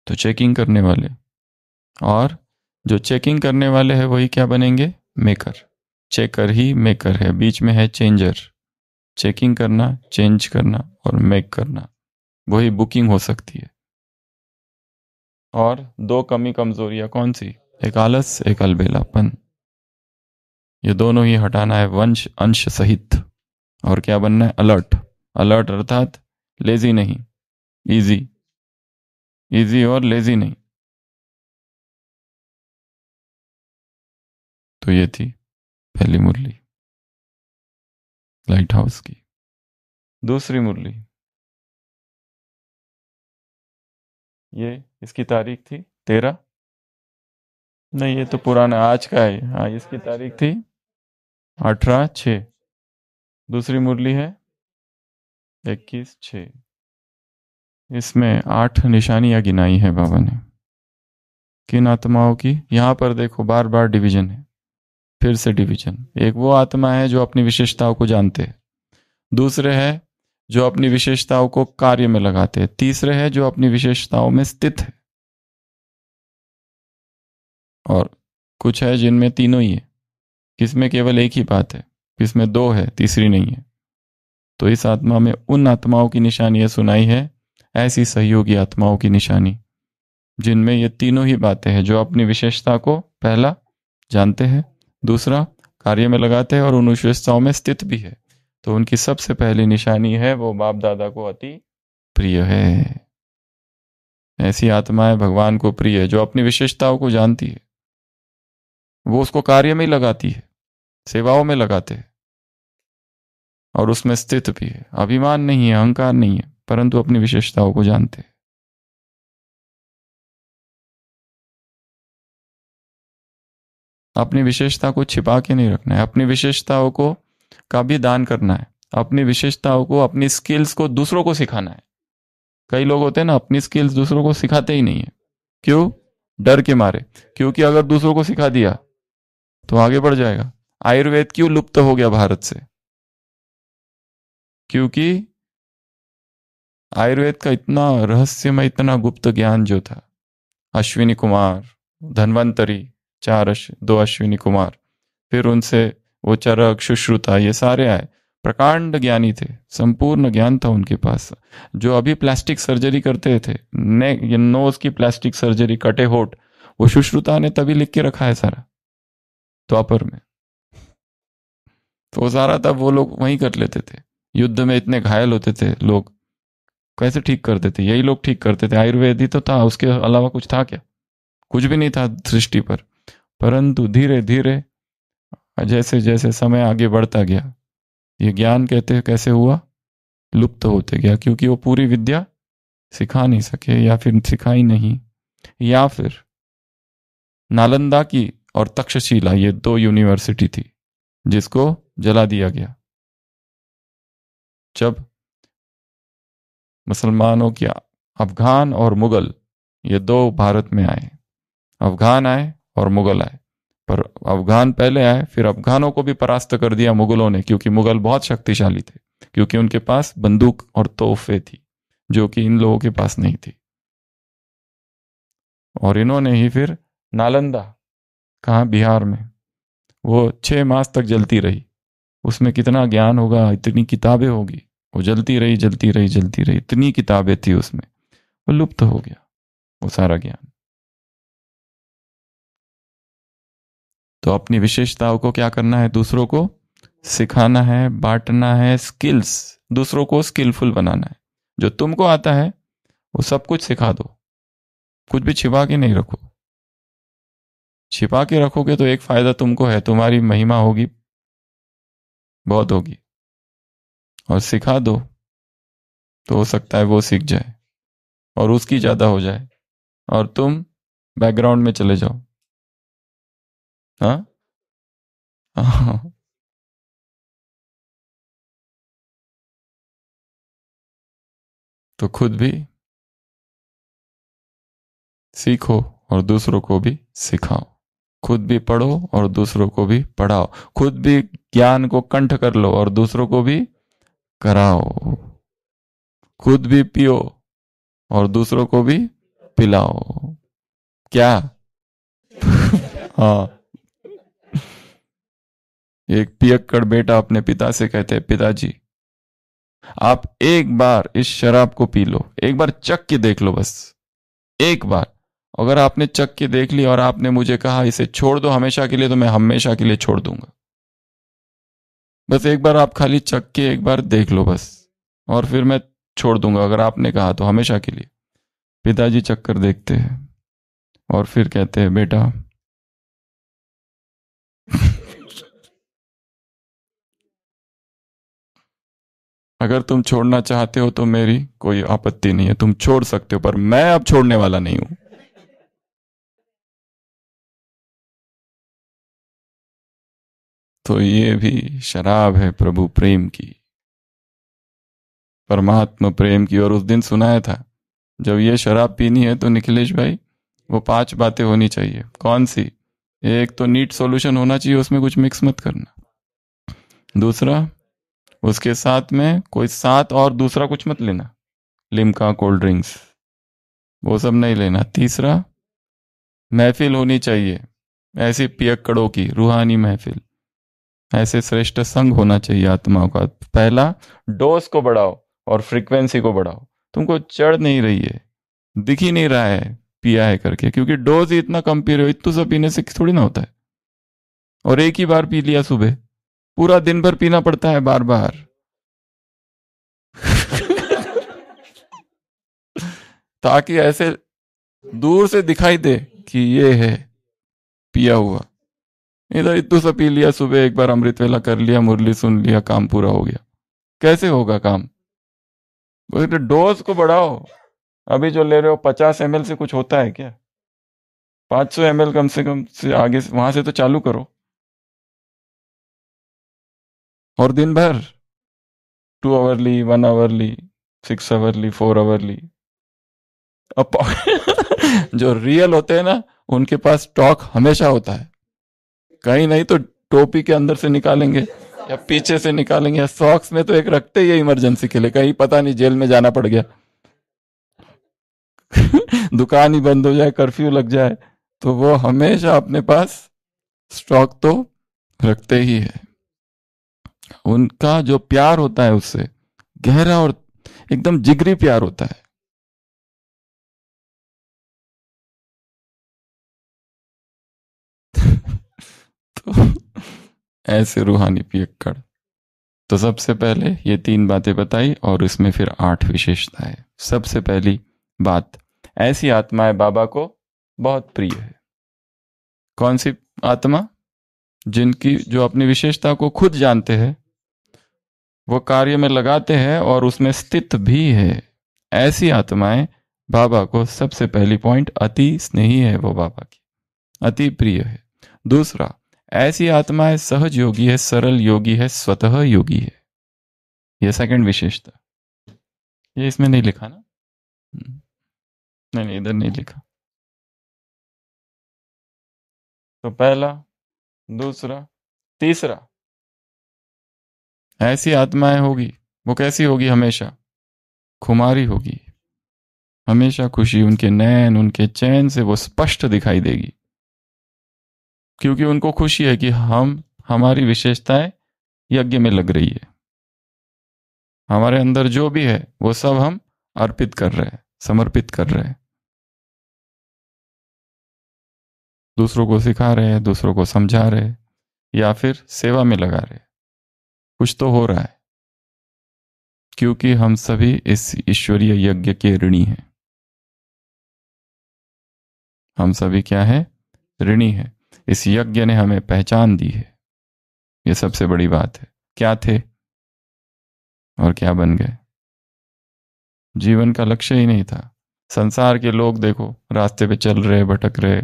तो चेकिंग करने वाले, और जो चेकिंग करने वाले हैं वही क्या बनेंगे? मेकर। चेकर ही मेकर है, बीच में है चेंजर। चेकिंग करना, चेंज करना और मेक करना, वही बुकिंग हो सकती है। और दो कमी कमजोरियां कौन सी? एक आलस, एक अलबेलापन। ये दोनों ही हटाना है वंश अंश सहित। और क्या बनना है? अलर्ट। अलर्ट अर्थात लेजी नहीं, इजी, इजी और लेजी नहीं। तो ये थी पहली मुरली लाइट हाउस की। दूसरी मुरली, ये इसकी तारीख थी 13, नहीं ये तो पुराना, आज का है। हाँ, इसकी तारीख थी 18/6। दूसरी मुरली है 21/6। इसमें 8 निशानियां गिनाई है बाबा ने। किन आत्माओं की? यहां पर देखो बार बार डिवीजन है, फिर से डिवीजन। एक वो आत्मा है जो अपनी विशेषताओं को जानते हैं, दूसरे है जो अपनी विशेषताओं को कार्य में लगाते हैं, तीसरे है जो अपनी विशेषताओं में स्थित है, और कुछ है जिनमें तीनों ही है, किसमें केवल एक ही बात है, किसमें दो है, तीसरी नहीं है। तो इस आत्मा में उन आत्माओं की निशानियां सुनाई है, ऐसी सहयोगी आत्माओं की निशानी जिनमें ये तीनों ही बातें हैं, जो अपनी विशेषता को पहला जानते हैं, दूसरा कार्य में लगाते हैं और उन विशेषताओं में स्थित भी है। तो उनकी सबसे पहली निशानी है वो बाप दादा को अति प्रिय है। ऐसी आत्माएं भगवान को प्रिय है जो अपनी विशेषताओं को जानती है, वो उसको कार्य में ही लगाती है, सेवाओं में लगाते हैं, और उसमें स्थित भी है। अभिमान नहीं है, अहंकार नहीं है, परंतु अपनी विशेषताओं को जानते हैं। अपनी विशेषता को छिपा के नहीं रखना है, अपनी विशेषताओं को का भी दान करना है, अपनी विशेषताओं को, अपनी स्किल्स को दूसरों को सिखाना है। कई लोग होते हैं ना, अपनी स्किल्स दूसरों को सिखाते ही नहीं है। क्यों? डर के मारे। क्योंकि अगर दूसरों को सिखा दिया तो आगे बढ़ जाएगा। आयुर्वेद क्यों लुप्त हो गया भारत से? क्योंकि आयुर्वेद का इतना रहस्यमय, इतना गुप्त ज्ञान जो था, अश्विनी कुमार, धन्वंतरी, 2 अश्विनी कुमार, फिर उनसे वो चरक, सुश्रुता, ये सारे आए, प्रकांड ज्ञानी थे, संपूर्ण ज्ञान था उनके पास। जो अभी प्लास्टिक सर्जरी करते थे, नोज की प्लास्टिक सर्जरी, कटे होठ, वो सुश्रुता ने तभी लिख के रखा है सारा, द्वापर में। तो वो सारा तब वो लोग वहीं कर लेते थे। युद्ध में इतने घायल होते थे लोग, कैसे ठीक करते थे? यही लोग ठीक करते थे। आयुर्वेद ही तो था, उसके अलावा कुछ था क्या? कुछ भी नहीं था सृष्टि पर। परंतु धीरे धीरे जैसे जैसे समय आगे बढ़ता गया, ये ज्ञान कहते हैं कैसे हुआ? लुप्त होते गया, क्योंकि वो पूरी विद्या सिखा नहीं सके, या फिर सिखाई नहीं, या फिर नालंदा की और तक्षशिला, ये 2 यूनिवर्सिटी थी जिसको जला दिया गया। जब मुसलमानों की, अफगान और मुगल, ये 2 भारत में आए, अफगान आए और मुगल आए, पर अफगान पहले आए, फिर अफगानों को भी परास्त कर दिया मुगलों ने, क्योंकि मुगल बहुत शक्तिशाली थे, क्योंकि उनके पास बंदूक और तोहफे थी जो कि इन लोगों के पास नहीं थी। और इन्होंने ही फिर नालंदा, कहाँ? बिहार में, वो 6 मास तक जलती रही। उसमें कितना ज्ञान होगा, इतनी किताबें होगी, वो जलती रही, जलती रही, जलती रही, इतनी किताबें थी उसमें, वो लुप्त हो गया वो सारा ज्ञान। तो अपनी विशेषताओं को क्या करना है? दूसरों को सिखाना है, बांटना है, स्किल्स, दूसरों को स्किलफुल बनाना है। जो तुमको आता है वो सब कुछ सिखा दो, कुछ भी छिपा के नहीं रखो। छिपा के रखोगे तो एक फायदा तुमको है, तुम्हारी महिमा होगी, बहुत होगी, और सिखा दो तो हो सकता है वो सीख जाए और उसकी ज्यादा हो जाए, और तुम बैकग्राउंड में चले जाओ। हाँ, हाँ। तो खुद भी सीखो और दूसरों को भी सिखाओ, खुद भी पढ़ो और दूसरों को भी पढ़ाओ, खुद भी ज्ञान को कंठ कर लो और दूसरों को भी कराओ, खुद भी पियो और दूसरों को भी पिलाओ। क्या? हाँ। एक पियक्कड़ बेटा अपने पिता से कहते हैं, पिताजी आप एक बार इस शराब को पी लो, एक बार चख के देख लो, बस एक बार। अगर आपने चख के देख लिया और आपने मुझे कहा इसे छोड़ दो हमेशा के लिए, तो मैं हमेशा के लिए छोड़ दूंगा। बस एक बार आप खाली चख के एक बार देख लो बस, और फिर मैं छोड़ दूंगा अगर आपने कहा तो हमेशा के लिए। पिताजी चक्कर देखते हैं और फिर कहते हैं, बेटा अगर तुम छोड़ना चाहते हो तो मेरी कोई आपत्ति नहीं है, तुम छोड़ सकते हो, पर मैं अब छोड़ने वाला नहीं हूं। तो ये भी शराब है प्रभु प्रेम की, परमात्मा प्रेम की। और उस दिन सुनाया था, जब ये शराब पीनी है तो निखिलेश भाई वो 5 बातें होनी चाहिए। कौन सी? एक तो नीट सॉल्यूशन होना चाहिए, उसमें कुछ मिक्स मत करना। दूसरा, उसके साथ में कोई साथ और दूसरा कुछ मत लेना, लिम्का कोल्ड ड्रिंक्स वो सब नहीं लेना। तीसरा, महफिल होनी चाहिए ऐसी पियक्कड़ों की, रूहानी महफिल, ऐसे श्रेष्ठ संग होना चाहिए आत्माओं का। पहला, डोज को बढ़ाओ और फ्रीक्वेंसी को बढ़ाओ। तुमको चढ़ नहीं रही है, दिख ही नहीं रहा है पिया है करके, क्योंकि डोज ही इतना कम पी रहे हो। इतना सब पीने से थोड़ी ना होता है। और एक ही बार पी लिया सुबह, पूरा दिन भर पीना पड़ता है बार बार। ताकि ऐसे दूर से दिखाई दे कि ये है पिया हुआ। इधर इतू सा पी लिया सुबह, एक बार अमृत वेला कर लिया, मुरली सुन लिया, काम पूरा हो गया। कैसे होगा काम? बोले डोज को बढ़ाओ। अभी जो ले रहे हो 50 ml से कुछ होता है क्या? 500 ml कम से आगे वहां से तो चालू करो। और दिन भर 2 आवरली, 1 आवरली, 6 आवरली, 4 आवरली। अब जो रियल होते हैं ना, उनके पास स्टॉक हमेशा होता है। कहीं नहीं तो टोपी के अंदर से निकालेंगे या पीछे से निकालेंगे, या सॉक्स में तो एक रखते ही है इमरजेंसी के लिए, कहीं पता नहीं जेल में जाना पड़ गया। दुकान ही बंद हो जाए, कर्फ्यू लग जाए, तो वो हमेशा अपने पास स्टॉक तो रखते ही है। उनका जो प्यार होता है उससे गहरा और एकदम जिगरी प्यार होता है। तो ऐसे रूहानी पियक्कड़। तो सबसे पहले ये 3 बातें बताई और इसमें फिर 8 विशेषताएं। सबसे पहली बात, ऐसी आत्माएं बाबा को बहुत प्रिय है। कौन सी आत्मा? जिनकी जो अपनी विशेषता को खुद जानते हैं, वो कार्य में लगाते हैं और उसमें स्थित भी है। ऐसी आत्माएं बाबा को सबसे पहली पॉइंट, अति स्नेही है वो बाबा की, अति प्रिय है। दूसरा, ऐसी आत्माएं सहज योगी है, सरल योगी है, स्वतः योगी है। यह सेकंड विशेषता। ये इसमें नहीं लिखा ना? नहीं, इधर नहीं लिखा। तो पहला, दूसरा, तीसरा, ऐसी आत्माएं होगी, वो कैसी होगी? हमेशा खुमारी होगी, हमेशा खुशी, उनके नैन, उनके चैन से वो स्पष्ट दिखाई देगी, क्योंकि उनको खुशी है कि हमारी विशेषताएं यज्ञ में लग रही है। हमारे अंदर जो भी है वो सब हम अर्पित कर रहे हैं, समर्पित कर रहे हैं, दूसरों को सिखा रहे हैं, दूसरों को समझा रहे हैं, या फिर सेवा में लगा रहे हैं। कुछ तो हो रहा है, क्योंकि हम सभी इस ईश्वरीय यज्ञ के ऋणी हैं। हम सभी क्या है? ऋणी है। इस यज्ञ ने हमें पहचान दी है। ये सबसे बड़ी बात है। क्या थे और क्या बन गए? जीवन का लक्ष्य ही नहीं था। संसार के लोग देखो, रास्ते पे चल रहे, भटक रहे,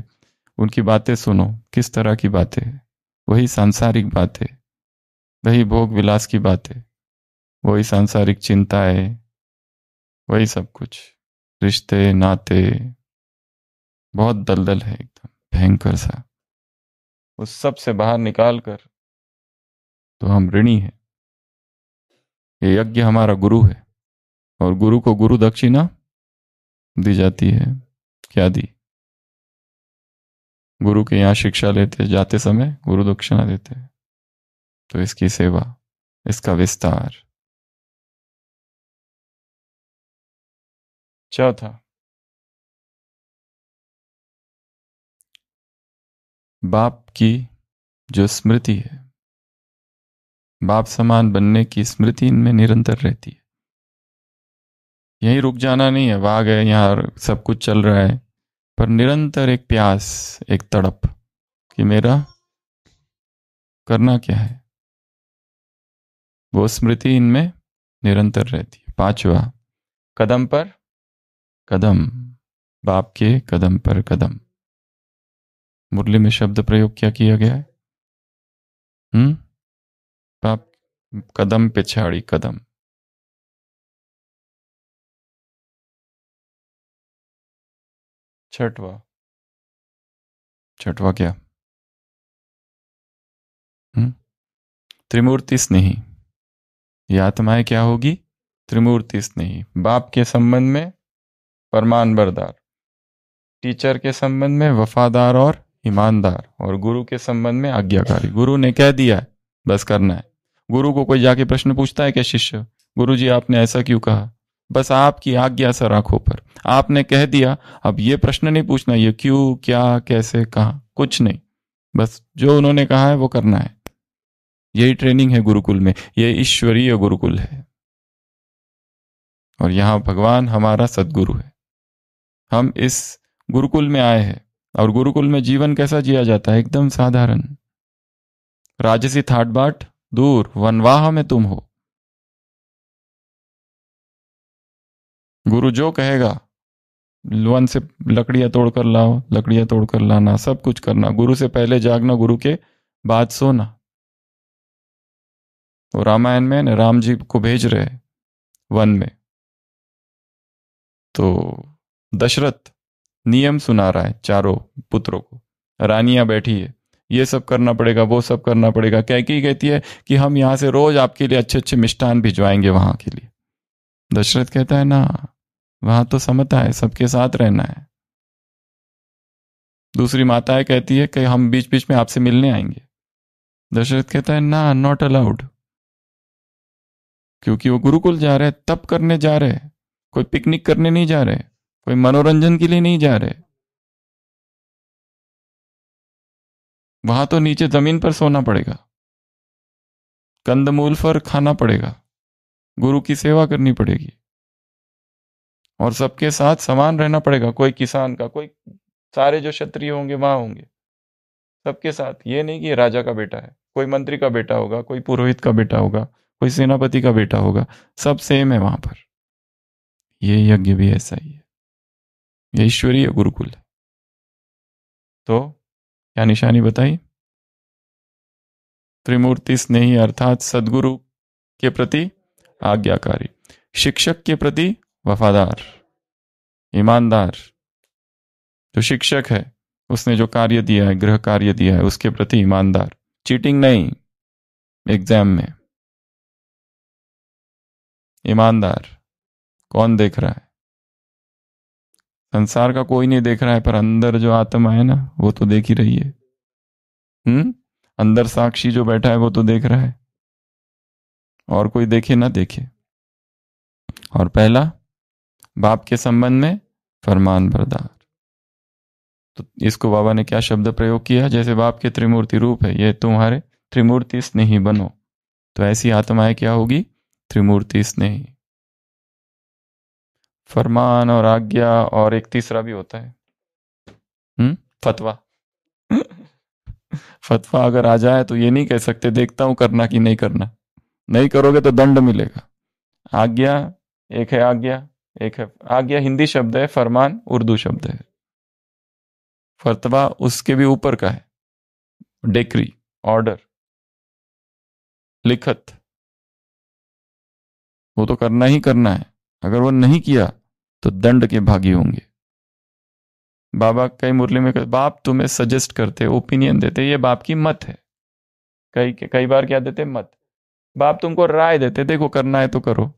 उनकी बातें सुनो, किस तरह की बातें हैं। वही सांसारिक बातें, वही भोग विलास की बातें, वही सांसारिक चिंताएं, वही सब कुछ, रिश्ते नाते, बहुत दलदल है एकदम भयंकर सा। उस सब से बाहर निकाल कर तो हम ऋणी हैं। ये यज्ञ हमारा गुरु है, और गुरु को गुरु दक्षिणा दी जाती है। क्या दी? गुरु के यहाँ शिक्षा लेते जाते समय गुरु दक्षिणा देते हैं। तो इसकी सेवा, इसका विस्तार। चौथा, बाप की जो स्मृति है, बाप समान बनने की स्मृति इनमें निरंतर रहती है। यहीं रुक जाना नहीं है, वहां गए यहाँ सब कुछ चल रहा है, पर निरंतर एक प्यास, एक तड़प कि मेरा करना क्या है, वो स्मृति इनमें निरंतर रहती है। पांचवा, कदम पर कदम, बाप के कदम पर कदम। मुरली में शब्द प्रयोग क्या किया गया है? बाप कदम पे छाड़ी कदम। छठवा क्या? त्रिमूर्ति स्नेही। ये आत्माएं क्या होगी? त्रिमूर्ति स्नेही। बाप के संबंध में फरमान बरदार, टीचर के संबंध में वफादार और ईमानदार, और गुरु के संबंध में आज्ञाकारी। गुरु ने कह दिया है, बस करना है। गुरु को कोई जाके प्रश्न पूछता है क्या शिष्य? गुरु जी आपने ऐसा क्यों कहा? बस आपकी आज्ञा सर आंखों पर, आपने कह दिया। अब ये प्रश्न नहीं पूछना, ये क्यों, क्या, कैसे, कहां, कुछ नहीं। बस जो उन्होंने कहा है वो करना है। यही ट्रेनिंग है गुरुकुल में, ये ईश्वरीय गुरुकुल है। और यहां भगवान हमारा सदगुरु है। हम इस गुरुकुल में आए हैं, और गुरुकुल में जीवन कैसा जिया जाता है? एकदम साधारण। राजसी ठाट बाट दूर, वनवाह में तुम हो। गुरु जो कहेगा, वन से लकड़ियां तोड़कर लाओ, लकड़ियां तोड़कर लाना, सब कुछ करना। गुरु से पहले जागना, गुरु के बाद सोना। तो रामायण में न राम जी को भेज रहे वन में, तो दशरथ नियम सुना रहा है चारों पुत्रों को, रानियां बैठी है, ये सब करना पड़ेगा, वो सब करना पड़ेगा। कैकेयी कहती है कि हम यहां से रोज आपके लिए अच्छे अच्छे मिष्ठान भिजवाएंगे वहां के लिए। दशरथ कहता है ना, वहां तो समता है, सबके साथ रहना है। दूसरी माताएं कहती है कि हम बीच बीच में आपसे मिलने आएंगे। दशरथ कहता है ना, नॉट अलाउड। क्योंकि वो गुरुकुल जा रहे, तप करने जा रहे, कोई पिकनिक करने नहीं जा रहे, कोई मनोरंजन के लिए नहीं जा रहे। वहां तो नीचे जमीन पर सोना पड़ेगा, कंदमूल पर खाना पड़ेगा, गुरु की सेवा करनी पड़ेगी, और सबके साथ समान रहना पड़ेगा। कोई किसान का, कोई सारे जो क्षत्रिय होंगे वहां होंगे, सबके साथ। ये नहीं कि राजा का बेटा है, कोई मंत्री का बेटा होगा, कोई पुरोहित का बेटा होगा, कोई सेनापति का बेटा होगा, सब सेम है वहां पर। ये यज्ञ भी ऐसा ही है, ये ईश्वरीय गुरुकुल है। तो क्या निशानी बताई? त्रिमूर्ति स्नेही अर्थात सदगुरु के प्रति आज्ञाकारी, शिक्षक के प्रति वफादार, ईमानदार। जो शिक्षक है उसने जो कार्य दिया है, गृह कार्य दिया है, उसके प्रति ईमानदार, चीटिंग नहीं एग्जाम में, ईमानदार। कौन देख रहा है? संसार का कोई नहीं देख रहा है, पर अंदर जो आत्मा है ना, वो तो देख ही रही है। अंदर साक्षी जो बैठा है वो तो देख रहा है, और कोई देखे ना देखे। और पहला, बाप के संबंध में फरमान बरदार। तो इसको बाबा ने क्या शब्द प्रयोग किया? जैसे बाप के त्रिमूर्ति रूप है, ये तुम्हारे त्रिमूर्ति स्नेही बनो। तो ऐसी आत्माएं क्या होगी? त्रिमूर्ति स्नेही। फरमान और आज्ञा, और एक तीसरा भी होता है फतवा। फतवा अगर आ जाए तो ये नहीं कह सकते देखता हूं करना कि नहीं करना, नहीं करोगे तो दंड मिलेगा। आज्ञा एक है, आज्ञा एक है। आज्ञा हिंदी शब्द है, फरमान उर्दू शब्द है। फतवा उसके भी ऊपर का है, डेक्री, ऑर्डर, लिखत, वो तो करना ही करना है। अगर वो नहीं किया तो दंड के भागी होंगे। बाबा कई मुरली में बाप तुम्हें सजेस्ट करते, ओपिनियन देते, ये बाप की मत है। कई बार क्या देते, मत। बाप तुमको राय देते, देखो करना है तो करो।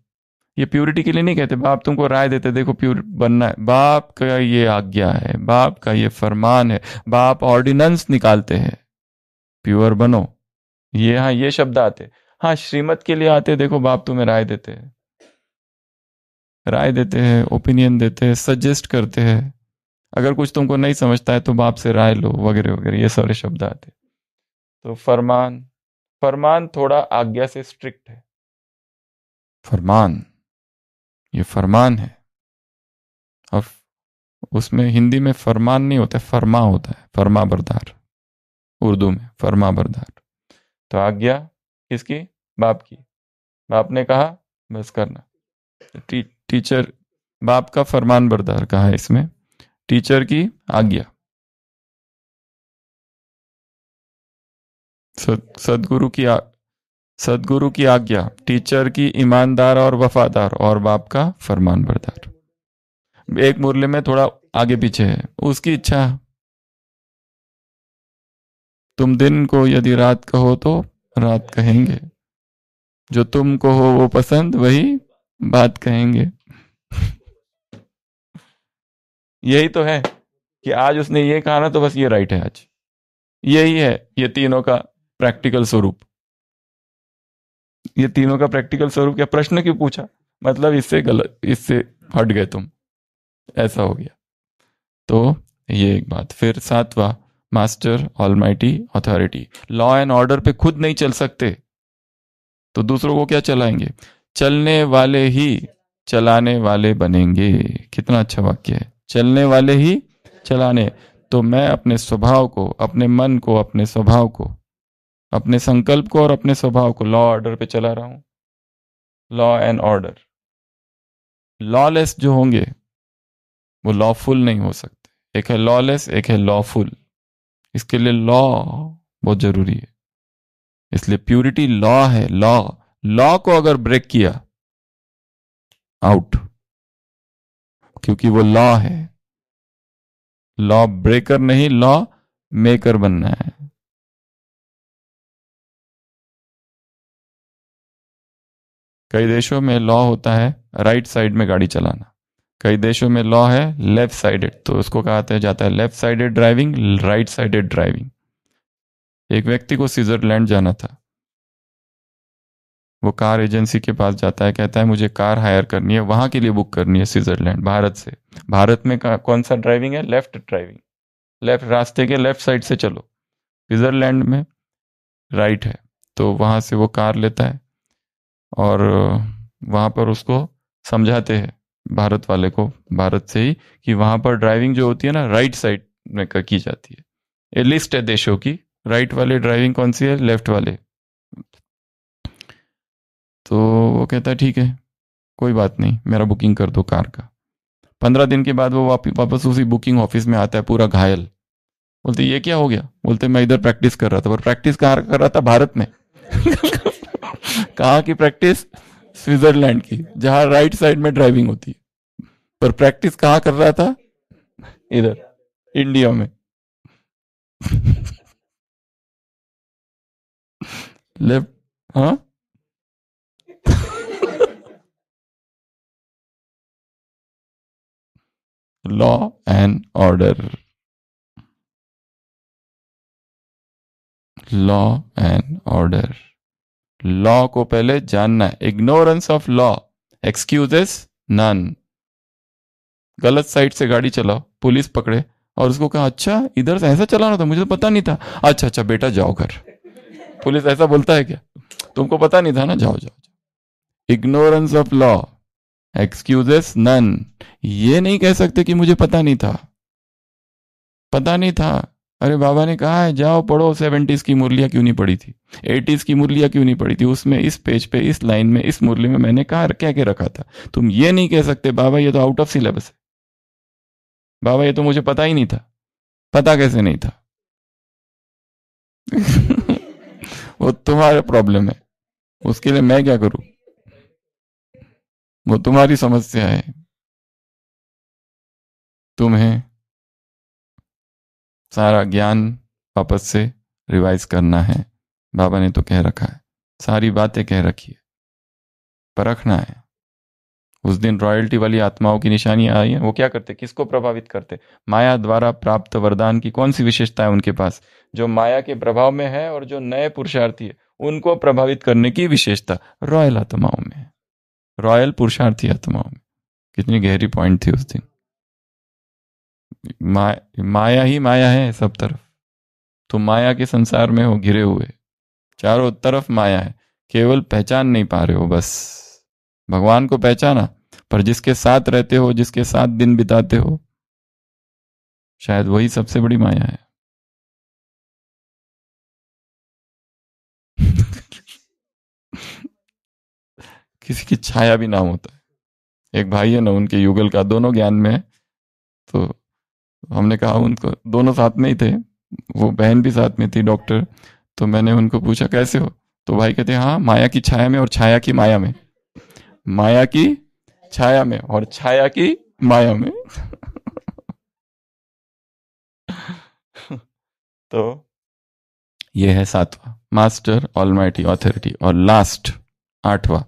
ये प्यूरिटी के लिए नहीं कहते, बाप तुमको राय देते, देखो प्योर बनना है। बाप का ये आज्ञा है, बाप का ये फरमान है, बाप ऑर्डिनेंस निकालते हैं, प्योर बनो। ये हाँ ये शब्द आते, हाँ श्रीमत के लिए आते, देखो बाप तुम्हें राय देते हैं, राय देते हैं, ओपिनियन देते हैं, सजेस्ट करते हैं। अगर कुछ तुमको नहीं समझता है तो बाप से राय लो, वगैरह वगैरह, ये सारे शब्द आते। तो फरमान, फरमान थोड़ा आज्ञा से स्ट्रिक्ट है। फरमान, ये फरमान है। और उसमें हिंदी में फरमान नहीं होता, फरमा होता है, फरमा बरदार। उर्दू में फरमा बरदार। तो आज्ञा किसकी? बाप की। बाप ने कहा बस करना। टीचर, बाप का फरमान बरदार कहा है इसमें, टीचर की आज्ञा। सदगुरु की आज्ञा, टीचर की ईमानदार और वफादार, और बाप का फरमान बरदार। एक मुरली में थोड़ा आगे पीछे है, उसकी इच्छा। तुम दिन को यदि रात कहो तो रात कहेंगे, जो तुमको हो वो पसंद वही बात कहेंगे। यही तो है कि आज उसने ये कहा ना तो बस ये राइट है। आज यही है ये तीनों का प्रैक्टिकल स्वरूप। ये तीनों का प्रैक्टिकल स्वरूप क्या? प्रश्न क्यों पूछा? मतलब इससे गलत, इससे हट गए तुम, ऐसा हो गया। तो ये एक बात। फिर सातवां, master almighty authority. Law and order पे खुद नहीं चल सकते तो दूसरों को क्या चलाएंगे? चलने वाले ही चलाने वाले बनेंगे। कितना अच्छा वाक्य है, चलने वाले ही चलाने। तो मैं अपने स्वभाव को, अपने मन को, अपने स्वभाव को, अपने संकल्प को और अपने स्वभाव को लॉ ऑर्डर पे चला रहा हूं। Law and order. लॉलेस जो होंगे वो लॉफुल नहीं हो सकते। एक है लॉलेस, एक है लॉफुल। इसके लिए लॉ बहुत जरूरी है। इसलिए प्यूरिटी लॉ है। लॉ को अगर ब्रेक किया, आउट, क्योंकि वो लॉ है। लॉ ब्रेकर नहीं, लॉ मेकर बनना है। कई देशों में लॉ होता है राइट साइड में गाड़ी चलाना, कई देशों में लॉ है लेफ्ट साइडेड, तो उसको कहा जाता है left sided driving, right sided driving. एक व्यक्ति को स्विट्जरलैंड जाना था। वो कार एजेंसी के पास जाता है, कहता है मुझे कार हायर करनी है, वहां के लिए बुक करनी है स्विट्जरलैंड, भारत से। भारत में कौन सा ड्राइविंग है? Left driving. लेफ्ट, रास्ते के लेफ्ट साइड से चलो। स्विट्जरलैंड में राइट है। तो वहां से वो कार लेता है और वहां पर उसको समझाते हैं, भारत वाले को, भारत से ही, कि वहां पर ड्राइविंग जो होती है ना राइट साइड में की जाती है। ये लिस्ट है देशों की, राइट वाले ड्राइविंग कौन सी है, लेफ्ट वाले। तो वो कहता है ठीक है कोई बात नहीं, मेरा बुकिंग कर दो कार का। 15 दिन के बाद वो वापस उसी बुकिंग ऑफिस में आता है पूरा घायल। बोलते ये क्या हो गया? बोलते मैं इधर प्रैक्टिस कर रहा था। पर प्रैक्टिस कहाँ कर रहा था? भारत में। कहाँ की प्रैक्टिस? स्विट्जरलैंड की, जहां राइट साइड में ड्राइविंग होती है। पर प्रैक्टिस कहाँ कर रहा था? इधर इंडिया में। लेफ्ट, हाँ। Law and order, law and order. Law को पहले जानना है। Ignorance of law excuses none. गलत साइड से गाड़ी चलाओ, पुलिस पकड़े और उसको कहा अच्छा इधर से ऐसा चलाना था, मुझे तो पता नहीं था। अच्छा अच्छा बेटा जाओ घर। पुलिस ऐसा बोलता है क्या? तुमको पता नहीं था ना, जाओ जाओ। Ignorance of law excuses none. ये नहीं कह सकते कि मुझे पता नहीं था, पता नहीं था। अरे बाबा ने कहा है जाओ पढ़ो, 70s की मुरलियां क्यों नहीं पढ़ी थी, 80s की मुरलियां क्यों नहीं पढ़ी थी, उसमें इस पेज पे, इस लाइन में, इस मुरली में मैंने कहा क्या क्या रखा था। तुम ये नहीं कह सकते बाबा ये तो आउट ऑफ सिलेबस है, बाबा ये तो मुझे पता ही नहीं था। पता कैसे नहीं था? वो तुम्हारा प्रॉब्लम है, उसके लिए मैं क्या करूं? वो तुम्हारी समस्या है। तुम्हें सारा ज्ञान वापस से रिवाइज करना है। बाबा ने तो कह रखा है, सारी बातें कह रखी है, परखना है। उस दिन रॉयल्टी वाली आत्माओं की निशानियां आई हैं, वो क्या करते, किसको प्रभावित करते? माया द्वारा प्राप्त वरदान की कौन सी विशेषता है उनके पास? जो माया के प्रभाव में है और जो नए पुरुषार्थी है उनको प्रभावित करने की विशेषता रॉयल आत्माओं में है, रॉयल पुरुषार्थी आत्माओं में। कितनी गहरी पॉइंट थी उस दिन। माया ही माया है सब तरफ। तुम माया के संसार में हो घिरे हुए, चारों तरफ माया है, केवल पहचान नहीं पा रहे हो। बस भगवान को पहचाना, पर जिसके साथ रहते हो, जिसके साथ दिन बिताते हो, शायद वही सबसे बड़ी माया है। किसी की छाया भी नाम होता है। एक भाई है ना, उनके युगल का, दोनों ज्ञान में है। तो हमने कहा, उनको दोनों साथ में ही थे, वो बहन भी साथ में थी डॉक्टर। तो मैंने उनको पूछा कैसे हो, तो भाई कहते हाँ, माया की छाया में और छाया की माया में। माया की छाया में और छाया की माया में। तो ये है 7वां, मास्टर ऑलमाइटी ऑथोरिटी। और लास्ट 8वां,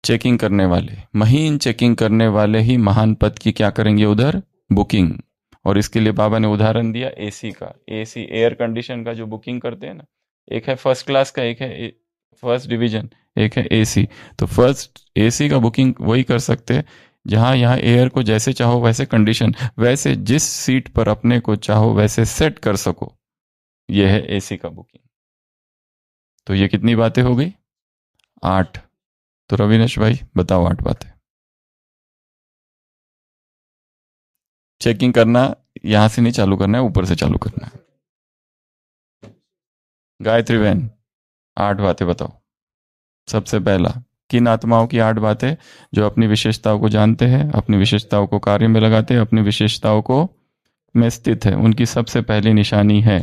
चेकिंग करने वाले। महीन चेकिंग करने वाले ही महान पद की क्या करेंगे उधर, बुकिंग। और इसके लिए बाबा ने उदाहरण दिया एसी का। एसी एयर कंडीशन का जो बुकिंग करते हैं ना, एक है फर्स्ट क्लास का, एक है फर्स्ट डिवीजन, एक है एसी। तो फर्स्ट एसी का बुकिंग वही कर सकते हैं जहां यहाँ एयर को जैसे चाहो वैसे कंडीशन, वैसे जिस सीट पर अपने को चाहो वैसे सेट कर सको। यह है एसी का बुकिंग। तो ये कितनी बातें हो गई, 8। तो रविनेश भाई बताओ 8 बातें। चेकिंग करना यहां से नहीं चालू करना है, ऊपर से चालू करना है। गायत्री बहन 8 बातें बताओ। सबसे पहला, किन आत्माओं की 8 बातें? जो अपनी विशेषताओं को जानते हैं, अपनी विशेषताओं को कार्य में लगाते हैं, अपनी विशेषताओं को में स्थित है। उनकी सबसे पहली निशानी है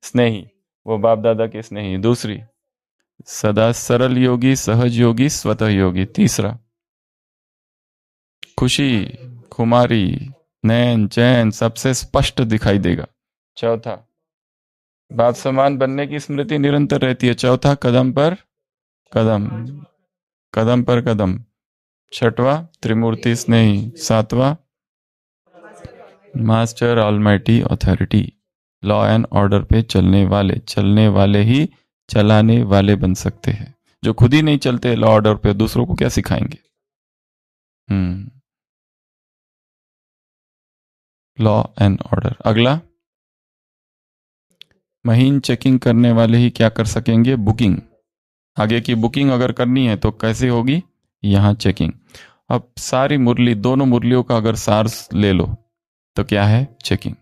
स्नेही, वो बाप दादा के स्नेही। दूसरी, सदा सरल योगी, सहज योगी, स्वतः योगी। तीसरा, खुशी, खुमारी, नैन चैन सबसे स्पष्ट दिखाई देगा। चौथा, बाप समान बनने की स्मृति निरंतर रहती है। चौथा, कदम पर कदम, कदम पर कदम। छठवां, त्रिमूर्ति स्नेही। सातवां, master almighty authority, law and order पे चलने वाले ही चलाने वाले बन सकते हैं। जो खुद ही नहीं चलते लॉ ऑर्डर पे, दूसरों को क्या सिखाएंगे? Law and order. अगला, महीन चेकिंग करने वाले ही क्या कर सकेंगे, बुकिंग। आगे की बुकिंग अगर करनी है तो कैसे होगी, यहां चेकिंग। अब सारी मुरली, दोनों मुरलियों का अगर सार ले लो तो क्या है, चेकिंग।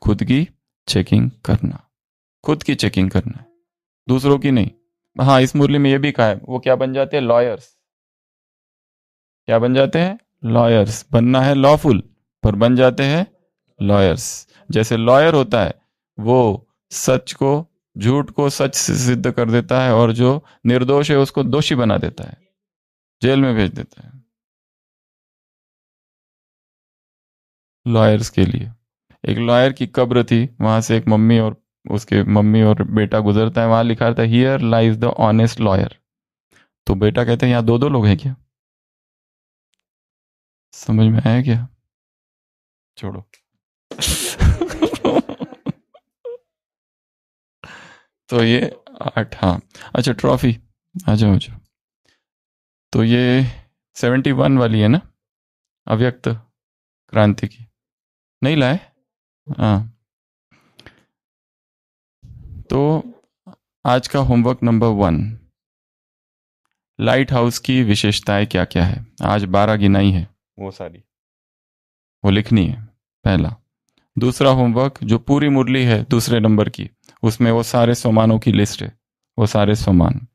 खुद की चेकिंग करना, खुद की चेकिंग करना है, दूसरों की नहीं। हाँ, इस मुरली में यह भी कहा है, वो क्या बन जाते हैं, लॉयर्स। क्या बन जाते हैं, लॉयर्स। बनना है लॉफुल, पर बन जाते हैं लॉयर्स। जैसे लॉयर होता है वो सच को, झूठ को सच से सिद्ध कर देता है, और जो निर्दोष है उसको दोषी बना देता है, जेल में भेज देता है। लॉयर्स के लिए एक लॉयर की कब्र थी, वहां से एक मम्मी और उसके मम्मी और बेटा गुजरता है, वहां लिखा रहता है here lies the honest lawyer. तो बेटा कहते हैं यहाँ 2 लोग हैं क्या? समझ में आया क्या? छोड़ो। तो ये 8। हाँ, अच्छा, ट्रॉफी आ जाओ, आ जाओ। तो ये 71 वाली है ना, अव्यक्त क्रांति की, नहीं लाए? हाँ। तो आज का होमवर्क नंबर 1, लाइट हाउस की विशेषताएं क्या क्या है। आज 12 गिनाई है, वो सारी वो लिखनी है, पहला। दूसरा होमवर्क, जो पूरी मुरली है दूसरे नंबर की, उसमें वो सारे सोमानों की लिस्ट है, वो सारे सोमान।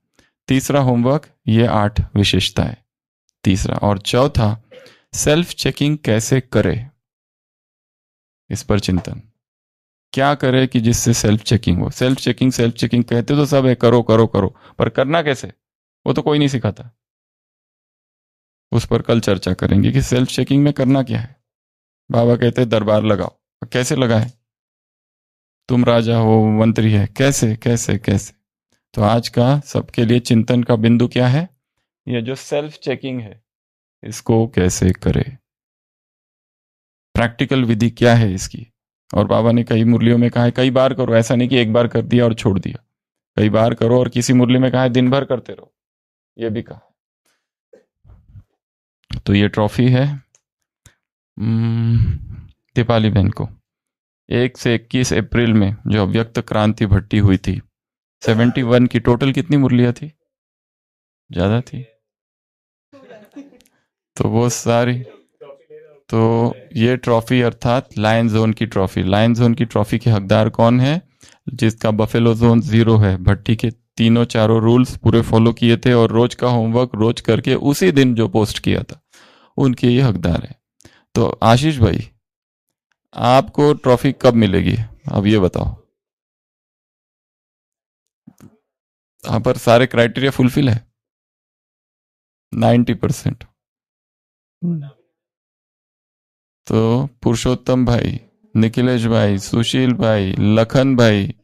तीसरा होमवर्क, ये 8 विशेषताएं, तीसरा। और चौथा, सेल्फ चेकिंग कैसे करे, इस पर चिंतन। क्या करे कि जिससे सेल्फ चेकिंग हो। सेल्फ चेकिंग कहते तो सब है, करो करो करो, पर करना कैसे वो तो कोई नहीं सिखाता। उस पर कल चर्चा करेंगे कि सेल्फ चेकिंग में करना क्या है। बाबा कहते दरबार लगाओ, कैसे लगाए, तुम राजा हो मंत्री है, कैसे कैसे कैसे। तो आज का सबके लिए चिंतन का बिंदु क्या है, ये जो सेल्फ चेकिंग है इसको कैसे करे, प्रैक्टिकल विधि क्या है इसकी। और बाबा ने कई मुरलियों में कहा है कई बार करो, ऐसा नहीं कि एक बार कर दिया और छोड़ दिया, कई बार करो। और किसी मुरली में कहा है दिन भर करते रहो, ये भी कहा। तो ये ट्रॉफी है दीपाली बहन को। 1 से 21 अप्रैल में जो अव्यक्त क्रांति भट्टी हुई थी, 71 की टोटल कितनी मुरलियां थी, ज्यादा थी, तो वो सारी, तो ये ट्रॉफी अर्थात लायन जोन की ट्रॉफी। लायन जोन की ट्रॉफी के हकदार कौन है, जिसका बफेलो जोन 0 है, भट्टी के तीनों चारों रूल्स पूरे फॉलो किए थे और रोज का होमवर्क रोज करके उसी दिन जो पोस्ट किया था, उनके ये हकदार है। तो आशीष भाई आपको ट्रॉफी कब मिलेगी, अब ये बताओ। यहाँ पर सारे क्राइटेरिया फुलफिल है 90%। तो पुरुषोत्तम भाई, निखिलेश भाई, सुशील भाई, लखन भाई,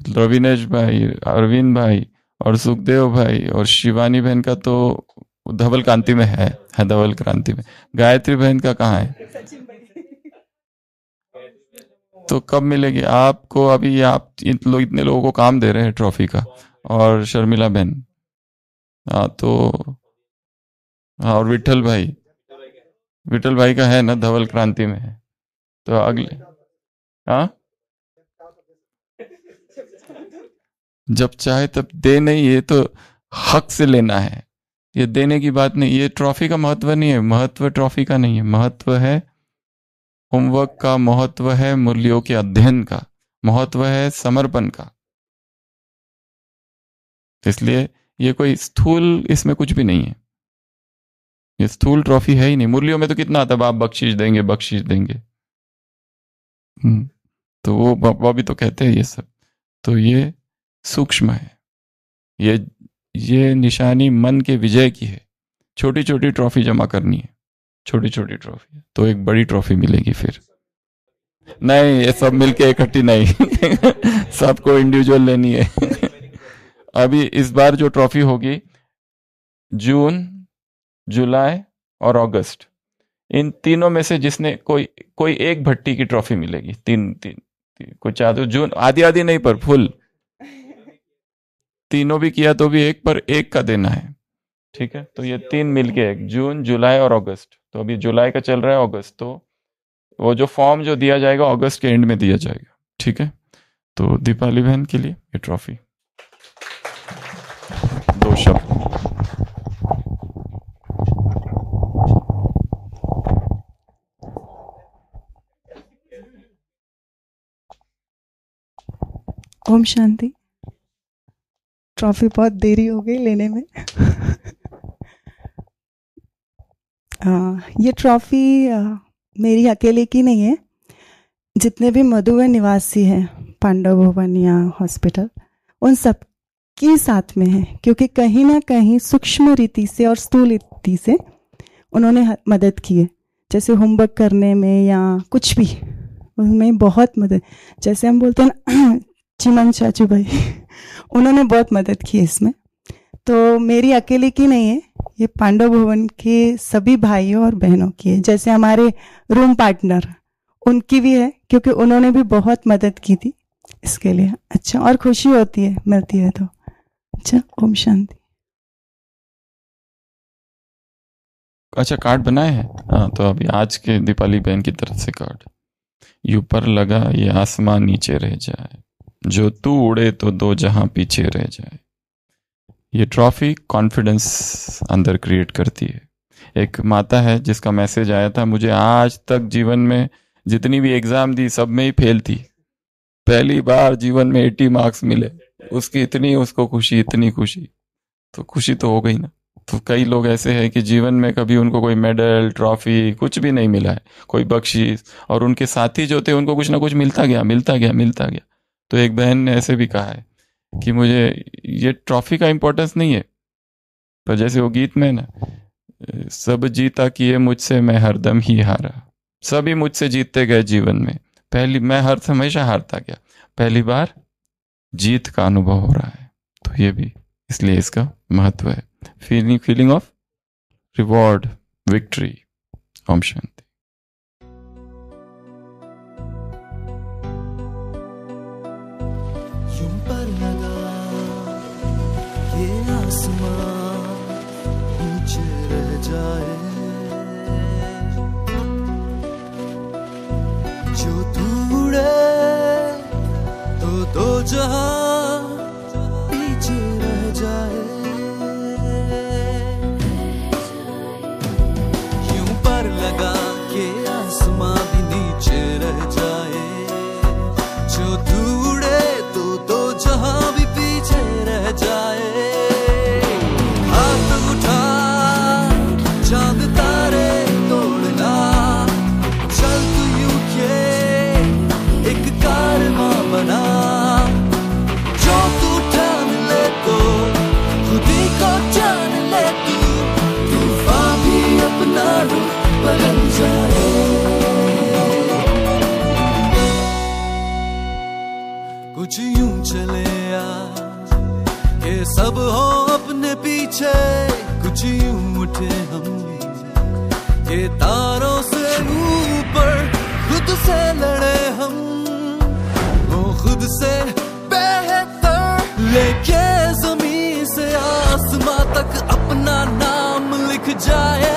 रविनेश भाई, अरविंद भाई और सुखदेव भाई और शिवानी बहन का तो धवल क्रांति में है धवल क्रांति में। गायत्री बहन का कहाँ है, तो कब मिलेगी आपको। अभी आप इतने लोगों को काम दे रहे हैं ट्रॉफी का, और शर्मिला बहन, हाँ तो हाँ, और विठल भाई का है ना, धवल क्रांति में है। तो अगले, हाँ जब चाहे तब दे, नहीं ये तो हक से लेना है, ये देने की बात नहीं। ये ट्रॉफी का महत्व नहीं है, महत्व ट्रॉफी का नहीं है, महत्व है होमवर्क का, महत्व है मूल्यों के अध्ययन का, महत्व है समर्पण का। इसलिए ये कोई स्थूल, इसमें कुछ भी नहीं है, ये स्थूल ट्रॉफी है ही नहीं। मुरलियों में तो कितना आता है, आप बख्शीश देंगे, तो वो बाबा भी तो कहते हैं ये सब। तो ये सूक्ष्म है, ये निशानी मन के विजय की है। छोटी छोटी ट्रॉफी जमा करनी है, छोटी छोटी ट्रॉफी, तो एक बड़ी ट्रॉफी मिलेगी फिर। नहीं ये सब मिलके इकट्ठी नहीं सबको इंडिविजुअल लेनी है अभी इस बार जो ट्रॉफी होगी, जून, जुलाई और अगस्त, इन तीनों में से जिसने कोई एक भट्टी की ट्रॉफी मिलेगी। तीन कोई चाहे जून आधी नहीं पर फुल, तीनों भी किया तो भी एक पर एक का देना है, ठीक है। तो ये 3 मिलके एक, जून, जुलाई और अगस्त। तो अभी जुलाई का चल रहा है, अगस्त, तो वो जो फॉर्म जो दिया जाएगा अगस्त के एंड में दिया जाएगा, ठीक है। तो दीपाली बहन के लिए ये ट्रॉफी, 2 शब्द। ओम शांति। ट्रॉफी बहुत देरी हो गई लेने में ये ट्रॉफी मेरी अकेले की नहीं है, जितने भी मधुबन निवासी हैं पांडव भवन या हॉस्पिटल, उन सब के साथ में है। क्योंकि कहीं ना कहीं सूक्ष्म रीति से और स्थूल रीति से उन्होंने मदद की है, जैसे होमवर्क करने में या कुछ भी, उनमें बहुत मदद। जैसे हम बोलते हैं ना चिमन चाचू भाई उन्होंने बहुत मदद की है इसमें। तो मेरी अकेले की नहीं है, ये पांडव भवन के सभी भाइयों और बहनों की है। जैसे हमारे रूम पार्टनर, उनकी भी है, क्योंकि उन्होंने भी बहुत मदद की थी इसके लिए। अच्छा, और खुशी होती है मिलती है तो। अच्छा, ओम शांति। अच्छा, कार्ड बनाए हैं, हाँ। तो अभी आज के दीपाली बहन की तरफ से कार्ड, ये ऊपर लगा ये आसमान नीचे रह जाए, जो तू उड़े तो 2 जहां पीछे रह जाए। ये ट्रॉफी कॉन्फिडेंस अंदर क्रिएट करती है। एक माता है जिसका मैसेज आया था, मुझे आज तक जीवन में जितनी भी एग्जाम दी सब में ही फेल थी, पहली बार जीवन में 80 मार्क्स मिले, उसकी इतनी उसको खुशी, इतनी खुशी। तो खुशी तो हो गई ना, तो कई लोग ऐसे हैं कि जीवन में कभी उनको कोई मेडल, ट्रॉफी कुछ भी नहीं मिला है, कोई बख्शीश, और उनके साथी जो थे उनको कुछ ना कुछ मिलता गया। तो एक बहन ने ऐसे भी कहा है कि मुझे ये ट्रॉफी का इम्पोर्टेंस नहीं है, पर जैसे वो गीत में ना, सब जीता किए मुझसे मैं हरदम ही हारा, सभी मुझसे जीतते गए जीवन में, मैं हमेशा हारता गया, पहली बार जीत का अनुभव हो रहा है। तो ये भी इसलिए इसका महत्व है। Feeling of reward, victory. ओम शांति। यूं पर लगा ये आसमां नीचे रह जाए, जो तू उड़े तो दो जहां पीछे रह जाए। यूं पर लगा के आसमां भी नीचे रह जाए, जो तू उड़े तो दो जहां भी पीछे रह जाए। हाथ उठा चांद तारे तोड़ना, चल तू यूं के एक कारवां बना, जो तू ठान ले तो खुद ही को जान ले, तूफान भी अपना रुख बदल जाए। कुछ यूं चले के सब हो अपने पीछे, कुछ यूं उठे हम के तारों से ऊपर खुद से लड़े हम, वो खुद से बेहतर लेके जमीन से आसमां तक अपना नाम लिख जाए।